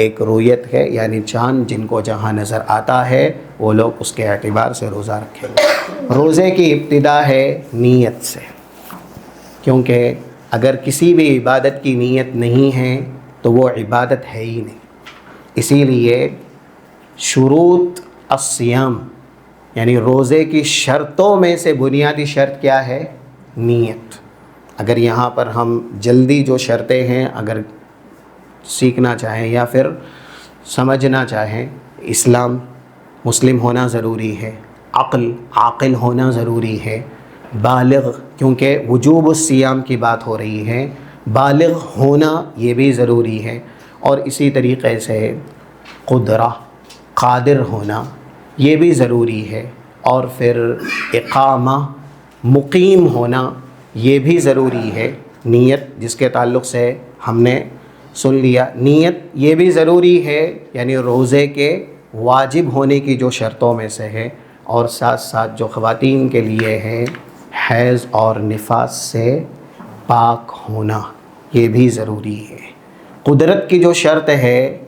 ایک رویت ہے، یعنی چاند جن کو جہاں نظر آتا ہے وہ لوگ اس کے اعتبار سے روزہ رکھیں گے۔ روزے کی ابتدا ہے نیت سے، کیونکہ اگر کسی بھی عبادت کی نیت نہیں ہے تو وہ عبادت ہے ہی نہیں۔ اسی لیے شروط الصیام یعنی روزے کی شرطوں میں سے بنیادی شرط کیا ہے؟ نیت۔ اگر یہاں پر ہم جلدی جو شرطیں ہیں اگر سیکھنا چاہیں یا پھر سمجھنا چاہیں، اسلام، مسلم ہونا ضروری ہے، عاقل ہونا ضروری ہے، بالغ، کیونکہ وجوب الصیام کی بات ہو رہی ہے، بالغ ہونا یہ بھی ضروری ہے، اور اسی طریقے سے قدرہ، قادر ہونا یہ بھی ضروری ہے، اور پھر اقامہ، مقیم ہونا یہ بھی ضروری ہے۔ نیت جس کے تعلق سے ہم نے سن لیا، نیت یہ بھی ضروری ہے، یعنی روزے کے واجب ہونے کی جو شرطوں میں سے ہے، اور ساتھ ساتھ جو خواتین کے لیے ہے حیض اور نفاس سے پاک ہونا یہ بھی ضروری ہے۔ قدرت کی جو شرط ہے،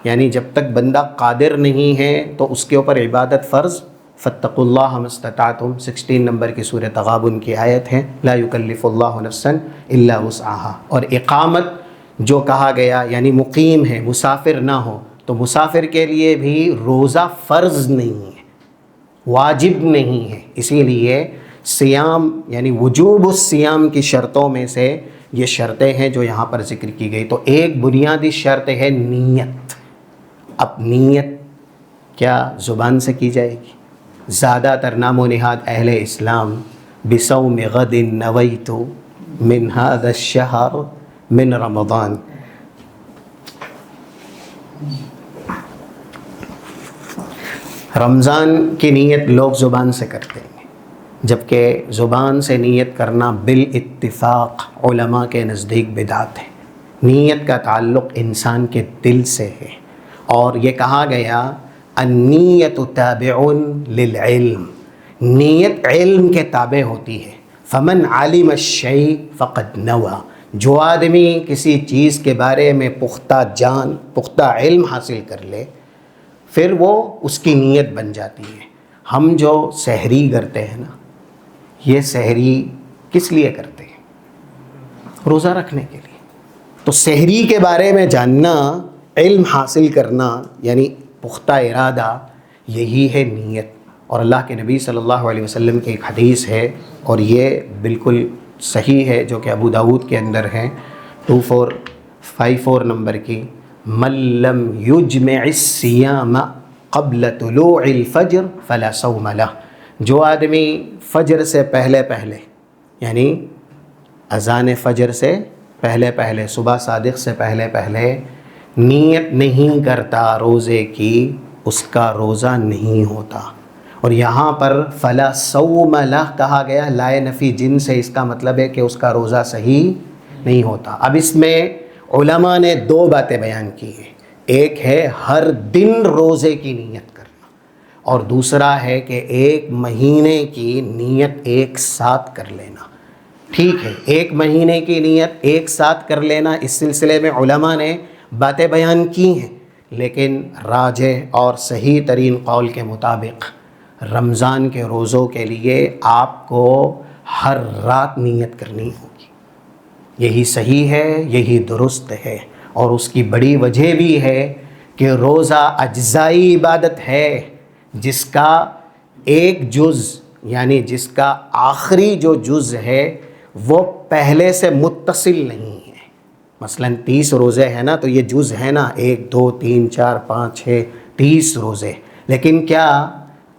یعنی جب تک بندہ قادر نہیں ہے تو اس کے اوپر عبادت فرض فاتقوا اللہ ما استطعتم 16 نمبر کی سورہ تغابن کی آیت ہے، لا یکلف اللہ نفسا الا وسعها۔ اور اقامت جو کہا گیا یعنی مقیم ہے، مسافر نہ ہو، تو مسافر کے لیے بھی روزہ فرض نہیں ہے، واجب نہیں ہے۔ اسی لیے سیام یعنی وجوب الصیام کی شرطوں میں سے یہ شرطیں ہیں جو یہاں پر ذکر کی گئی۔ تو ایک بنیادی شرط ہے نیت۔ اب نیت کیا زبان سے کی جائے گی؟ زیادہ تر نام و نہاد اہل اسلام بصوم غد نویت من هذا الشہر من رمضان، رمضان کی نیت لوگ زبان سے کرتے ہیں، جبکہ زبان سے نیت کرنا بالاتفاق علماء کے نزدیک بدعت ہے۔ نیت کا تعلق انسان کے دل سے ہے، اور یہ کہا گیا النیت تابع للعلم، نیت علم کے تابع ہوتی ہے۔ فمن علم الشیء فقد نوى، جو آدمی کسی چیز کے بارے میں پختہ علم حاصل کر لے پھر وہ اس کی نیت بن جاتی ہے۔ ہم جو سحری کرتے ہیں نا، یہ سحری کس لیے کرتے ہیں؟ روزہ رکھنے کے لیے۔ تو سحری کے بارے میں جاننا، علم حاصل کرنا یعنی پختہ ارادہ، یہی ہے نیت۔ اور اللہ کے نبی صلی اللہ علیہ وسلم کی ایک حدیث ہے، اور یہ بالکل صحیح ہے، جو کہ ابو داود کے اندر ہے 2454 نمبر کی، من لم یجمع الصیام قبل طلوع الفجر فلا صوم لہ، جو آدمی فجر سے پہلے یعنی اذان فجر سے پہلے صبح صادق سے پہلے نیت نہیں کرتا روزے کی، اس کا روزہ نہیں ہوتا۔ اور یہاں پر فلا صوم لہ کہا گیا، لائے نفی جن سے، اس کا مطلب ہے کہ اس کا روزہ صحیح نہیں ہوتا۔ اب اس میں علماء نے دو باتیں بیان کی ہیں، ایک ہے ہر دن روزے کی نیت کرنا، اور دوسرا ہے کہ ایک مہینے کی نیت ایک ساتھ کر لینا۔ ٹھیک ہے، ایک مہینے کی نیت ایک ساتھ کر لینا، اس سلسلے میں علماء نے باتیں بیان کی ہیں، لیکن راجح اور صحیح ترین قول کے مطابق رمضان کے روزوں کے لیے آپ کو ہر رات نیت کرنی ہوگی۔ یہی صحیح ہے، یہی درست ہے، اور اس کی بڑی وجہ بھی ہے کہ روزہ اجزائی عبادت ہے، جس کا ایک جز یعنی جس کا آخری جو جز ہے وہ پہلے سے متصل نہیں ہے۔ مثلا 30 روزے ہیں نا، تو یہ جز ہے نا 1 2 3 4 5 6 30 روزے، لیکن کیا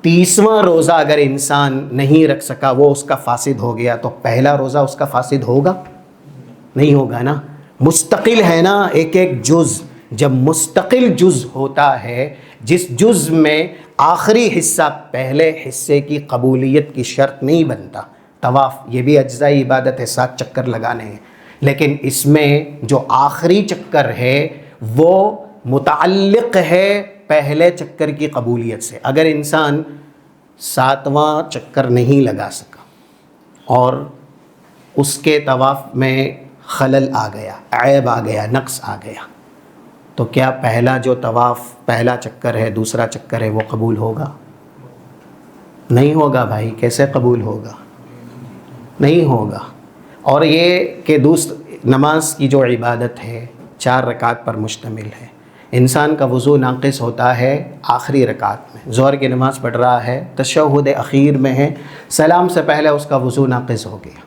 30واں روزہ اگر انسان نہیں رکھ سکا، وہ اس کا فاسد ہو گیا، تو پہلا روزہ اس کا فاسد ہوگا؟ نہیں ہوگا نا، مستقل ہے نا ایک ایک جز۔ جب مستقل جز ہوتا ہے، جس جز میں آخری حصہ پہلے حصے کی قبولیت کی شرط نہیں بنتا، طواف یہ بھی اجزائی عبادت ہے، 7 چکر لگانے ہیں، لیکن اس میں جو آخری چکر ہے وہ متعلق ہے پہلے چکر کی قبولیت سے۔ اگر انسان 7واں چکر نہیں لگا سکا اور اس کے طواف میں خلل آ گیا، عیب آ گیا، نقص آ گیا، تو کیا پہلا جو طواف پہلا چکر ہے، دوسرا چکر ہے، وہ قبول ہوگا؟ نہیں ہوگا بھائی، کیسے قبول ہوگا؟ نہیں ہوگا۔ اور یہ کہ نماز کی جو عبادت ہے 4 رکعت پر مشتمل ہے، انسان کا وضو ناقص ہوتا ہے آخری رکعت میں، ظہر کی نماز پڑھ رہا ہے، تشہد اخیر میں ہے، سلام سے پہلے اس کا وضو ناقص ہو گیا۔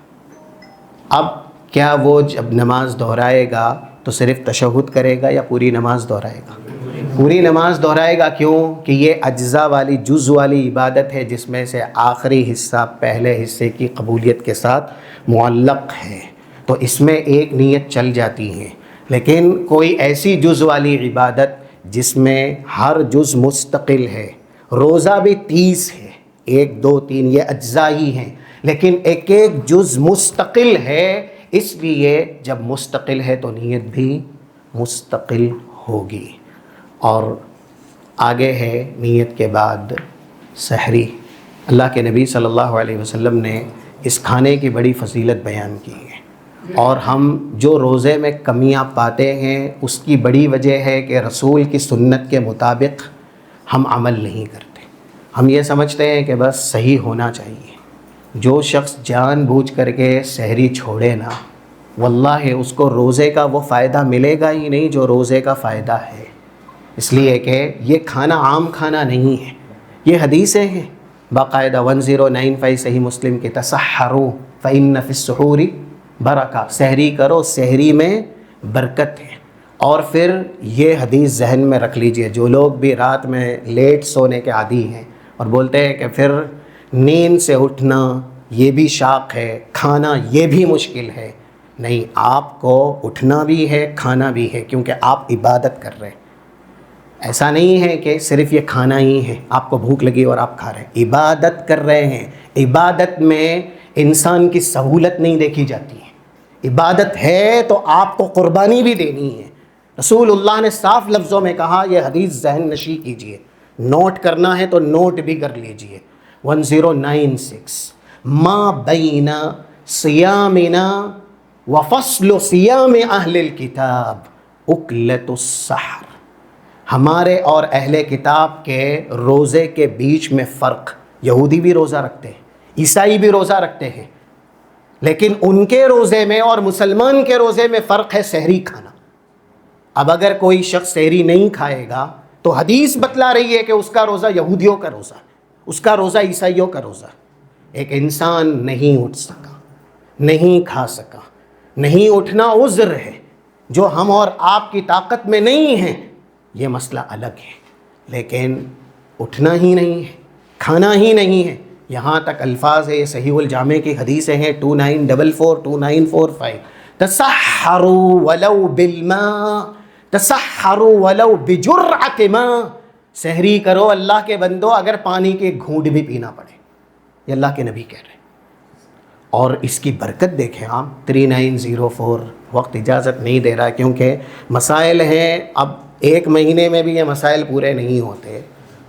اب کیا وہ جب نماز دہرائے گا تو صرف تشہد کرے گا یا پوری نماز دہرائے گا؟ پوری نماز دہرائے گا۔ کیوں؟ کہ یہ اجزا والی جز والی عبادت ہے، جس میں سے آخری حصہ پہلے حصے کی قبولیت کے ساتھ معلق ہے، تو اس میں ایک نیت چل جاتی ہے۔ لیکن کوئی ایسی جز والی عبادت جس میں ہر جز مستقل ہے، روزہ بھی 30 ہے، 1 2 3 یہ اجزا ہی ہیں، لیکن ایک ایک جز مستقل ہے، اس لیے جب مستقل ہے تو نیت بھی مستقل ہوگی۔ اور آگے ہے نیت کے بعد سحری۔ اللہ کے نبی صلی اللہ علیہ وسلم نے اس کھانے کی بڑی فضیلت بیان کی ہے، اور ہم جو روزے میں کمیاں پاتے ہیں اس کی بڑی وجہ ہے کہ رسول کی سنت کے مطابق ہم عمل نہیں کرتے۔ ہم یہ سمجھتے ہیں کہ بس صحیح ہونا چاہیے. جو شخص جان بوجھ کر کے سحری چھوڑے نا، واللہ اس کو روزے کا وہ فائدہ ملے گا ہی نہیں جو روزے کا فائدہ ہے. اس لیے کہ یہ کھانا عام کھانا نہیں ہے. یہ حدیثیں ہیں باقاعدہ 1095 صحیح مسلم کے، تسحروا فإن فی السحور برکہ، سحری کرو، سحری میں برکت ہے. اور پھر یہ حدیث ذہن میں رکھ لیجئے، جو لوگ بھی رات میں لیٹ سونے کے عادی ہیں اور بولتے ہیں کہ پھر نیند سے اٹھنا یہ بھی شاق ہے، کھانا یہ بھی مشکل ہے، نہیں، آپ کو اٹھنا بھی ہے، کھانا بھی ہے، کیونکہ آپ عبادت کر رہے ہیں. ایسا نہیں ہے کہ صرف یہ کھانا ہی ہے، آپ کو بھوک لگی اور آپ کھا رہے ہیں، عبادت کر رہے ہیں. عبادت میں انسان کی سہولت نہیں دیکھی جاتی ہے. عبادت ہے تو آپ کو قربانی بھی دینی ہے. رسول اللہ نے صاف لفظوں میں کہا، یہ حدیث ذہن نشی کیجئے، نوٹ کرنا ہے تو نوٹ بھی کر لیجئے. 1096 ما بین صیامنا وفصل صیام اہل الکتاب اکلۃ السحر. ہمارے اور اہل کتاب کے روزے کے بیچ میں فرق. یہودی بھی روزہ رکھتے ہیں، عیسائی بھی روزہ رکھتے ہیں، لیکن ان کے روزے میں اور مسلمان کے روزے میں فرق ہے سحری کھانا. اب اگر کوئی شخص سحری نہیں کھائے گا تو حدیث بتلا رہی ہے کہ اس کا روزہ یہودیوں کا روزہ، اس کا روزہ عیسائیوں کا روزہ. ایک انسان نہیں اٹھ سکا، نہیں کھا سکا، نہیں اٹھنا عذر ہے جو ہم اور آپ کی طاقت میں نہیں ہے، یہ مسئلہ الگ ہے. لیکن اٹھنا ہی نہیں ہے، کھانا ہی نہیں ہے. یہاں تک الفاظ ہے، یہ صحیح الجامع کی حدیثیں ہیں 2944 2945 تسحروا ولو بالماء، تسحروا ولو بجرعۃ ماء. سحری کرو اللہ کے بندو اگر پانی کے گھونٹ بھی پینا پڑے. یہ اللہ کے نبی کہہ رہے ہیں. اور اس کی برکت دیکھیں آپ. 3904 وقت اجازت نہیں دے رہا کیونکہ مسائل ہیں. اب ایک مہینے میں بھی یہ مسائل پورے نہیں ہوتے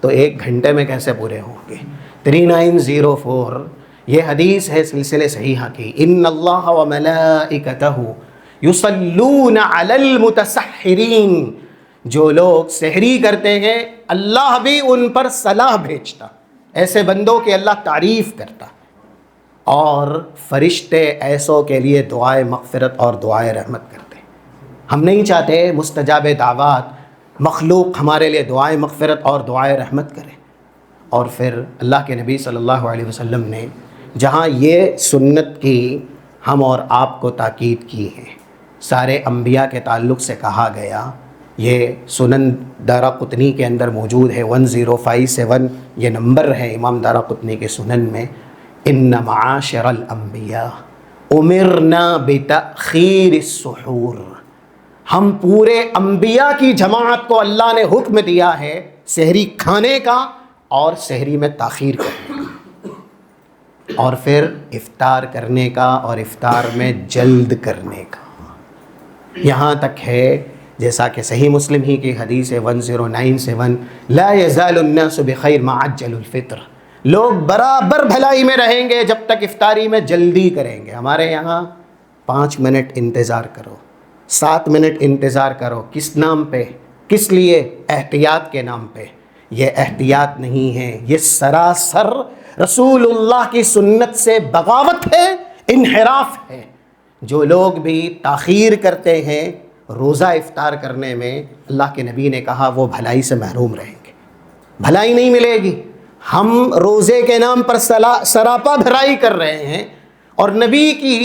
تو ایک گھنٹے میں کیسے پورے ہوں گے. 3904 یہ حدیث ہے سلسلے صحیحہ کی. ان اللہ وملائکتہ یصلون علی المتسحرین. جو لوگ سحری کرتے ہیں اللہ بھی ان پر صلاح بھیجتا، ایسے بندوں کے اللہ تعریف کرتا، اور فرشتے ایسوں کے لیے دعائے مغفرت اور دعائے رحمت کرتے. ہم نہیں چاہتے مستجاب دعوات مخلوق ہمارے لیے دعائے مغفرت اور دعائے رحمت کرے. اور پھر اللہ کے نبی صلی اللہ علیہ وسلم نے جہاں یہ سنت کی ہم اور آپ کو تاکید کی ہے، سارے انبیاء کے تعلق سے کہا گیا. یہ سنن دارقطنی کے اندر موجود ہے، 1057 یہ نمبر ہے امام دارقطنی کے سنن میں. ان معاشر الانبیاء امرنا بتأخیر السحور. ہم پورے انبیاء کی جماعت کو اللہ نے حکم دیا ہے سحری کھانے کا اور سحری میں تاخیر کرنے کا، اور پھر افطار کرنے کا اور افطار میں جلد کرنے کا. یہاں تک ہے جیسا کہ صحیح مسلم ہی کی حدیث ہے 1097 لا یزال الناس بخیر ما عجل الفطر. لوگ برابر بھلائی میں رہیں گے جب تک افطاری میں جلدی کریں گے. ہمارے یہاں 5 منٹ انتظار کرو، 7 منٹ انتظار کرو. کس نام پہ؟ کس لیے؟ احتیاط کے نام پہ. یہ احتیاط نہیں ہے، یہ سراسر رسول اللہ کی سنت سے بغاوت ہے، انحراف ہے. جو لوگ بھی تاخیر کرتے ہیں روزہ افطار کرنے میں، اللہ کے نبی نے کہا وہ بھلائی سے محروم رہیں گے، بھلائی نہیں ملے گی. ہم روزے کے نام پر سراپا بھرائی کر رہے ہیں اور نبی کی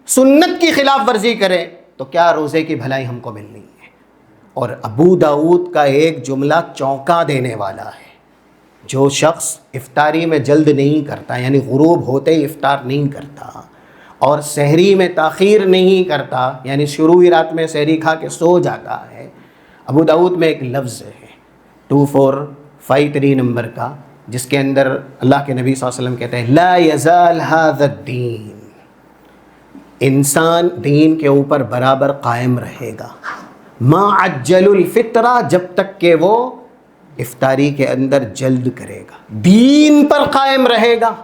سنت کی خلاف ورزی کریں تو کیا روزے کی بھلائی ہم کو ملنی ہے؟ اور ابو داؤد کا ایک جملہ چونکا دینے والا ہے. جو شخص افطاری میں جلد نہیں کرتا، یعنی غروب ہوتے ہی افطار نہیں کرتا، اور سحری میں تاخیر نہیں کرتا، یعنی شروع ہی رات میں سحری کھا کے سو جاتا ہے. ابو داؤد میں ایک لفظ ہے 2453 نمبر کا، جس کے اندر اللہ کے نبی صلی اللہ علیہ وسلم کہتے ہیں لا یزال ھذا الدین. انسان دین کے اوپر برابر قائم رہے گا ما عجل الفطرہ، جب تک کہ وہ افطاری کے اندر جلد کرے گا. دین پر قائم رہے گا،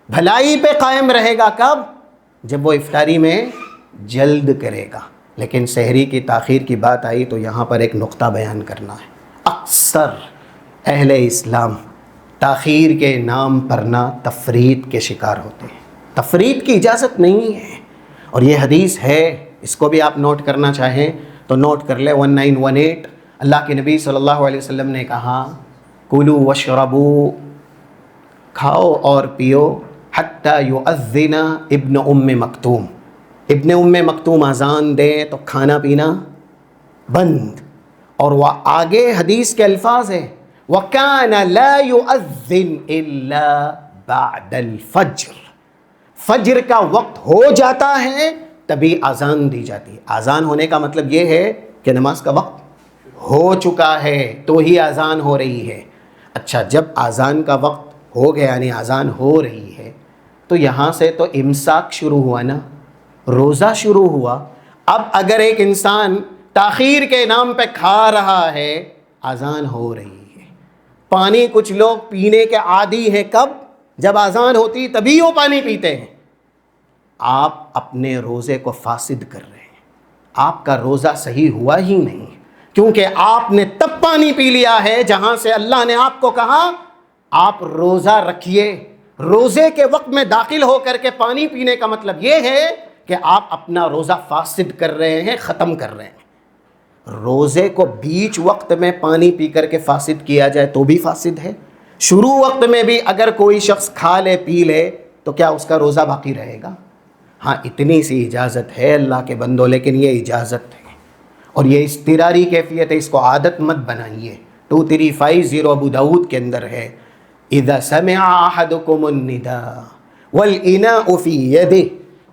بھلائی پہ قائم رہے گا. کب؟ جب وہ افطاری میں جلد کرے گا. لیکن سحری کی تاخیر کی بات آئی تو یہاں پر ایک نقطہ بیان کرنا ہے. اکثر اہل اسلام تاخیر کے نام پر نہ تفرید کے شکار ہوتے ہیں. تفرید کی اجازت نہیں ہے. اور یہ حدیث ہے، اس کو بھی آپ نوٹ کرنا چاہیں تو نوٹ کر لیں. 1918 اللہ کے نبی صلی اللہ علیہ وسلم نے کہا کلو وشربو، کھاؤ اور پیو، حتی یؤذن ابن ام مکتوم، ابن ام مکتوم اذان دے تو کھانا پینا بند. اور وہ آگے حدیث کے الفاظ ہیں وَكَانَ لَا يُؤَذِّنْ إِلَّا بَعْدَ الْفَجْرِ، فجر کا وقت ہو جاتا ہے تبھی اذان دی جاتی ہے. اذان ہونے کا مطلب یہ ہے کہ نماز کا وقت ہو چکا ہے تو ہی اذان ہو رہی ہے. اچھا، جب اذان کا وقت ہو گیا یعنی اذان ہو رہی ہے تو یہاں سے تو امساک شروع ہوا نا، روزہ شروع ہوا. اب اگر ایک انسان تاخیر کے نام پہ کھا رہا ہے، اذان ہو رہی ہے. پانی کچھ لوگ پینے کے عادی ہیں، کب؟ جب اذان ہوتی تبھی وہ پانی پیتے ہیں. آپ اپنے روزے کو فاسد کر رہے ہیں. آپ کا روزہ صحیح ہوا ہی نہیں، کیونکہ آپ نے تب پانی پی لیا ہے جہاں سے اللہ نے آپ کو کہا آپ روزہ رکھیے. روزے کے وقت میں داخل ہو کر کے پانی پینے کا مطلب یہ ہے کہ آپ اپنا روزہ فاسد کر رہے ہیں، ختم کر رہے ہیں. روزے کو بیچ وقت میں پانی پی کر کے فاسد کیا جائے تو بھی فاسد ہے. شروع وقت میں بھی اگر کوئی شخص کھا لے پی لے تو کیا اس کا روزہ باقی رہے گا؟ ہاں، اتنی سی اجازت ہے اللہ کے بندوں، لیکن یہ اجازت ہے اور یہ اضطراری کیفیت ہے، اس کو عادت مت بنائیے. 2350 ابو داؤد کے اندر ہے اذا سمع احدکم النداء والاناء فی یدہ،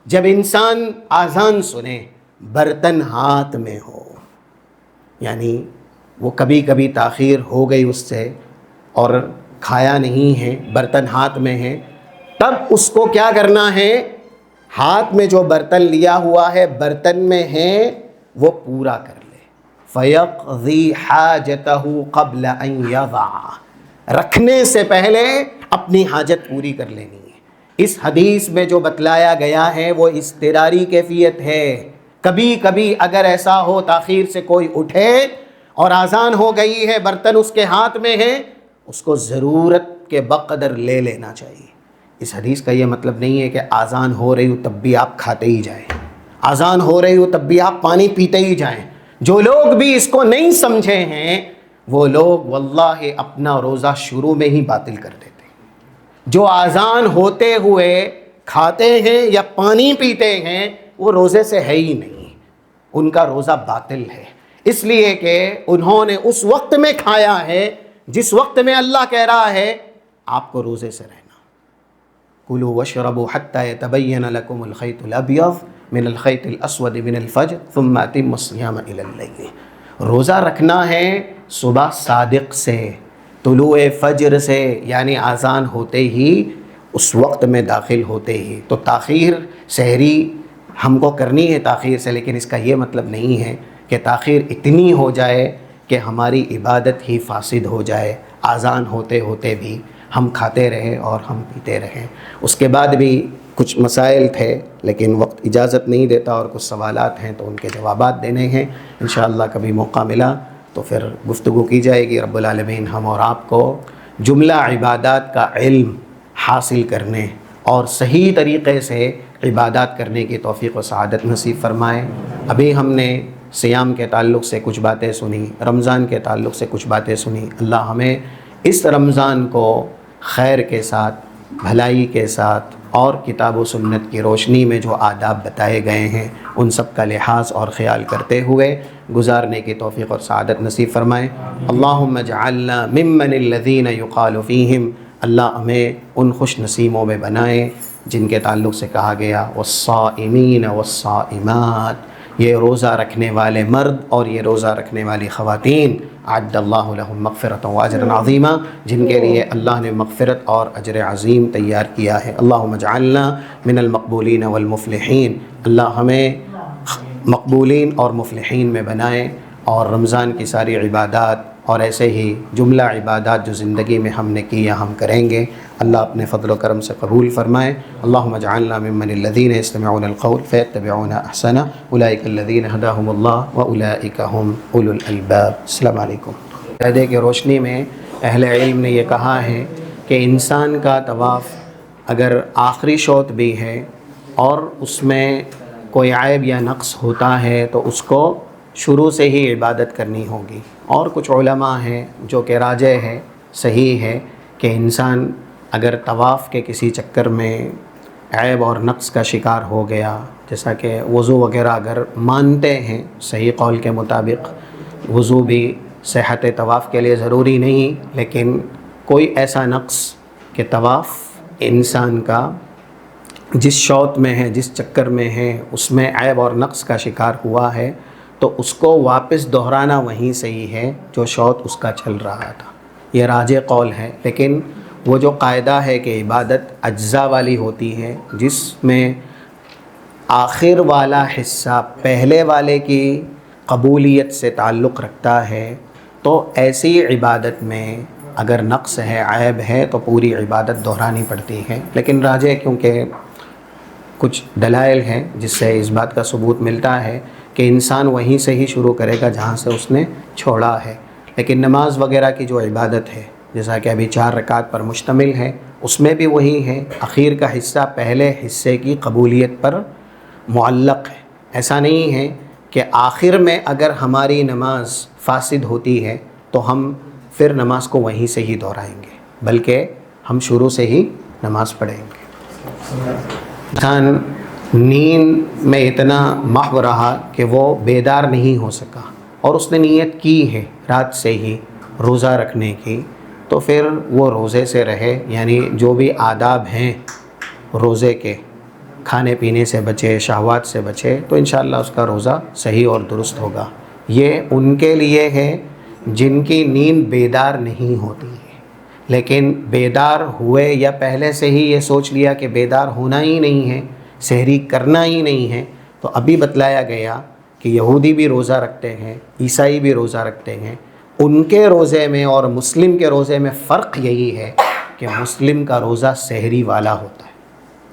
جب انسان اذان سنے برتن ہاتھ میں ہو، یعنی وہ کبھی کبھی تاخیر ہو گئی اس سے اور کھایا نہیں ہے، برتن ہاتھ میں ہے، تب اس کو کیا کرنا ہے؟ ہاتھ میں جو برتن لیا ہوا ہے، برتن میں ہے، وہ پورا کر لے. فَيَقْضِي حَاجَتَهُ قَبْلَ أَن يَضَعَ، رکھنے سے پہلے اپنی حاجت پوری کر لینی ہے. اس حدیث میں جو بتلایا گیا ہے وہ اضطراری کیفیت ہے. کبھی کبھی اگر ایسا ہو تاخیر سے کوئی اٹھے اور اذان ہو گئی ہے، برتن اس کے ہاتھ میں ہے، اس کو ضرورت کے بقدر لے لینا چاہیے. اس حدیث کا یہ مطلب نہیں ہے کہ اذان ہو رہی ہو تب بھی آپ کھاتے ہی جائیں، اذان ہو رہی ہو تب بھی آپ پانی پیتے ہی جائیں. جو لوگ بھی اس کو نہیں سمجھے ہیں وہ لوگ واللہ اپنا روزہ شروع میں ہی باطل کر دیتے ہیں. جو اذان ہوتے ہوئے کھاتے ہیں یا پانی پیتے ہیں وہ روزے سے ہے ہی نہیں، ان کا روزہ باطل ہے، اس لیے کہ انہوں نے اس وقت میں کھایا ہے جس وقت میں اللہ کہہ رہا ہے آپ کو روزے سے رہنا. کلوا واشربوا حتى يتبين لكم الخيط الابيض من الخيط الاسود من الفجر ثم اتموا الصيام الى الليل. روزہ رکھنا ہے صبح صادق سے، طلوع فجر سے، یعنی اذان ہوتے ہی، اس وقت میں داخل ہوتے ہی. تو تاخیر سحری ہم کو کرنی ہے تاخیر سے، لیکن اس کا یہ مطلب نہیں ہے کہ تاخیر اتنی ہو جائے کہ ہماری عبادت ہی فاسد ہو جائے. اذان ہوتے ہوتے بھی ہم کھاتے رہے اور ہم پیتے رہے. اس کے بعد بھی کچھ مسائل تھے لیکن وقت اجازت نہیں دیتا، اور کچھ سوالات ہیں تو ان کے جوابات دینے ہیں. انشاءاللہ کبھی موقع ملا تو پھر گفتگو کی جائے گی. رب العالمین ہم اور آپ کو جملہ عبادات کا علم حاصل کرنے اور صحیح طریقے سے عبادات کرنے کی توفیق و سعادت نصیب فرمائے. ابھی ہم نے صیام کے تعلق سے کچھ باتیں سنی، رمضان کے تعلق سے کچھ باتیں سنی. اللہ ہمیں اس رمضان کو خیر کے ساتھ، بھلائی کے ساتھ اور کتاب و سنت کی روشنی میں جو آداب بتائے گئے ہیں ان سب کا لحاظ اور خیال کرتے ہوئے گزارنے کی توفیق اور سعادت نصیب فرمائے. اللہم اجعلنا ممن الذین یقال فیہم، اللہ ہمیں ان خوش نصیبوں میں بنائے جن کے تعلق سے کہا گیا والصائمین والصائمات، یہ روزہ رکھنے والے مرد اور یہ روزہ رکھنے والی خواتین، اعد اللہ لہم مغفرۃ و اجرا عظیما، جن کے لیے اللہ نے مغفرت اور اجر عظیم تیار کیا ہے. اللہم اجعلنا من المقبولین والمفلحین، اللہ ہمیں مقبولین اور مفلحین میں بنائے، اور رمضان کی ساری عبادات اور ایسے ہی جملہ عبادات جو زندگی میں ہم نے کی یا ہم کریں گے اللہ اپنے فضل و کرم سے قبول فرمائے. اللہم اجعلنا ممن الذین یستمعون القول فیتبعون احسنہ اولئک الذین ہداہم اللہ واولئک هم اولو الالباب. السلام علیکم. عہدے کی روشنی میں اہل علم نے یہ کہا ہے کہ انسان کا طواف اگر آخری شوط بھی ہے اور اس میں کوئی عیب یا نقص ہوتا ہے تو اس کو شروع سے ہی عبادت کرنی ہوگی. اور کچھ علماء ہیں جو کہ راجح ہے، صحیح ہے، کہ انسان اگر طواف کے کسی چکر میں عیب اور نقص کا شکار ہو گیا، جیسا کہ وضو وغیرہ اگر مانتے ہیں صحیح قول کے مطابق، وضو بھی صحت طواف کے لیے ضروری نہیں، لیکن کوئی ایسا نقص کہ طواف انسان کا جس شوط میں ہے، جس چکر میں ہے، اس میں عیب اور نقص کا شکار ہوا ہے تو اس کو واپس دہرانا وہیں سے ہی ہے جو شوط اس کا چل رہا تھا. یہ راجح قول ہے. لیکن وہ جو قاعدہ ہے کہ عبادت اجزاء والی ہوتی ہے، جس میں آخر والا حصہ پہلے والے کی قبولیت سے تعلق رکھتا ہے، تو ایسی عبادت میں اگر نقص ہے، عیب ہے، تو پوری عبادت دہرانی پڑتی ہے. لیکن راجح کیونکہ کچھ دلائل ہیں جس سے اس بات کا ثبوت ملتا ہے کہ انسان وہیں سے ہی شروع کرے گا جہاں سے اس نے چھوڑا ہے. لیکن نماز وغیرہ کی جو عبادت ہے، جیسا کہ ابھی 4 رکعت پر مشتمل ہے، اس میں بھی وہی ہے، اخیر کا حصہ پہلے حصے کی قبولیت پر معلق ہے. ایسا نہیں ہے کہ آخر میں اگر ہماری نماز فاسد ہوتی ہے تو ہم پھر نماز کو وہیں سے ہی دہرائیں گے، بلکہ ہم شروع سے ہی نماز پڑھیں گے. انسان نیند میں اتنا محو رہا کہ وہ بیدار نہیں ہو سکا اور اس نے نیت کی ہے رات سے ہی روزہ رکھنے کی، تو پھر وہ روزے سے رہے. یعنی جو بھی آداب ہیں روزے کے، کھانے پینے سے بچے، شہوات سے بچے، تو انشاءاللہ اس کا روزہ صحیح اور درست ہوگا. یہ ان کے لیے ہے جن کی نیند بیدار نہیں ہوتی ہے. لیکن بیدار ہوئے یا پہلے سے ہی یہ سوچ لیا کہ بیدار ہونا ہی نہیں ہے، سحری کرنا ہی نہیں ہے، تو ابھی بتلایا گیا کہ یہودی بھی روزہ رکھتے ہیں، عیسائی بھی روزہ رکھتے ہیں. ان کے روزے میں اور مسلم کے روزے میں فرق یہی ہے کہ مسلم کا روزہ سحری والا ہوتا ہے.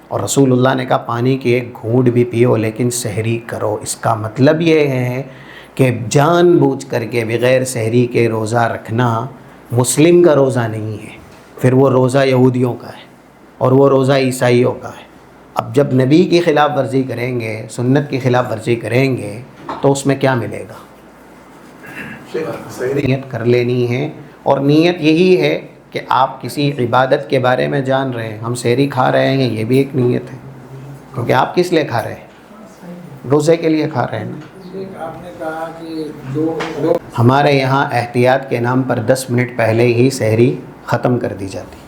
اور رسول اللہ نے کہا پانی کی ایک گھونٹ بھی پیو لیکن سحری کرو. اس کا مطلب یہ ہے کہ جان بوجھ کر کے بغیر سحری کے روزہ رکھنا مسلم کا روزہ نہیں ہے، پھر وہ روزہ یہودیوں کا ہے اور وہ روزہ عیسائیوں کا ہے. اب جب نبی کی خلاف ورزی کریں گے، سنت کی خلاف ورزی کریں گے، تو اس میں کیا ملے گا؟ نیت کر لینی ہے. اور نیت یہی ہے کہ آپ کسی عبادت کے بارے میں جان رہے ہیں. ہم سحری کھا رہے ہیں، یہ بھی ایک نیت ہے، کیونکہ آپ کس لیے کھا رہے ہیں؟ روزے کے لیے کھا رہے ہیں نا. آپ نے کہا کہ ہمارے یہاں احتیاط کے نام پر 10 منٹ پہلے ہی سحری ختم کر دی جاتی،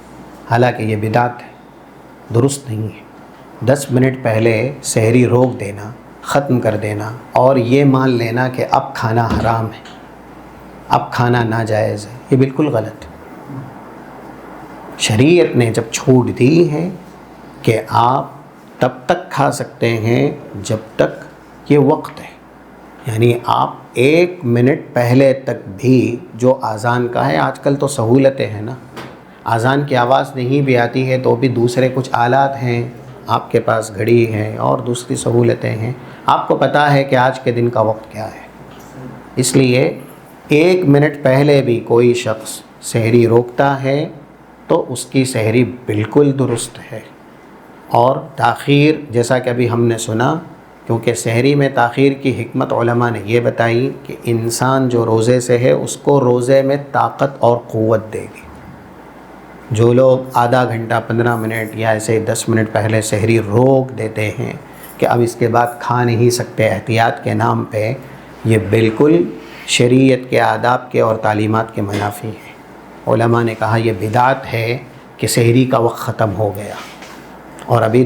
حالانکہ یہ بدعت ہے، درست نہیں ہے. 10 منٹ پہلے سحری روک دینا، ختم کر دینا اور یہ مان لینا کہ اب کھانا حرام ہے، اب کھانا ناجائز ہے، یہ بالکل غلط ہے. شریعت نے جب چھوٹ دی ہے کہ آپ تب تک کھا سکتے ہیں جب تک یہ وقت ہے، یعنی آپ 1 منٹ پہلے تک بھی جو اذان کا ہے، آج کل تو سہولتیں ہیں نا، اذان کی آواز نہیں بھی آتی ہے تو بھی دوسرے کچھ آلات ہیں، آپ کے پاس گھڑی ہے اور دوسری سہولتیں ہیں، آپ کو پتہ ہے کہ آج کے دن کا وقت کیا ہے. اس لیے 1 منٹ پہلے بھی کوئی شخص سحری روکتا ہے تو اس کی سحری بالکل درست ہے. اور تاخیر، جیسا کہ ابھی ہم نے سنا، کیونکہ سحری میں تاخیر کی حکمت علماء نے یہ بتائی کہ انسان جو روزے سے ہے اس کو روزے میں طاقت اور قوت دے گی. جو لوگ آدھا گھنٹہ 15 منٹ یا ایسے 10 منٹ پہلے سحری روک دیتے ہیں کہ اب اس کے بعد کھا نہیں سکتے احتیاط کے نام پہ، یہ بالکل شریعت کے آداب کے اور تعلیمات کے منافی ہے. علماء نے کہا یہ بدعت ہے کہ سحری کا وقت ختم ہو گیا اور ابھی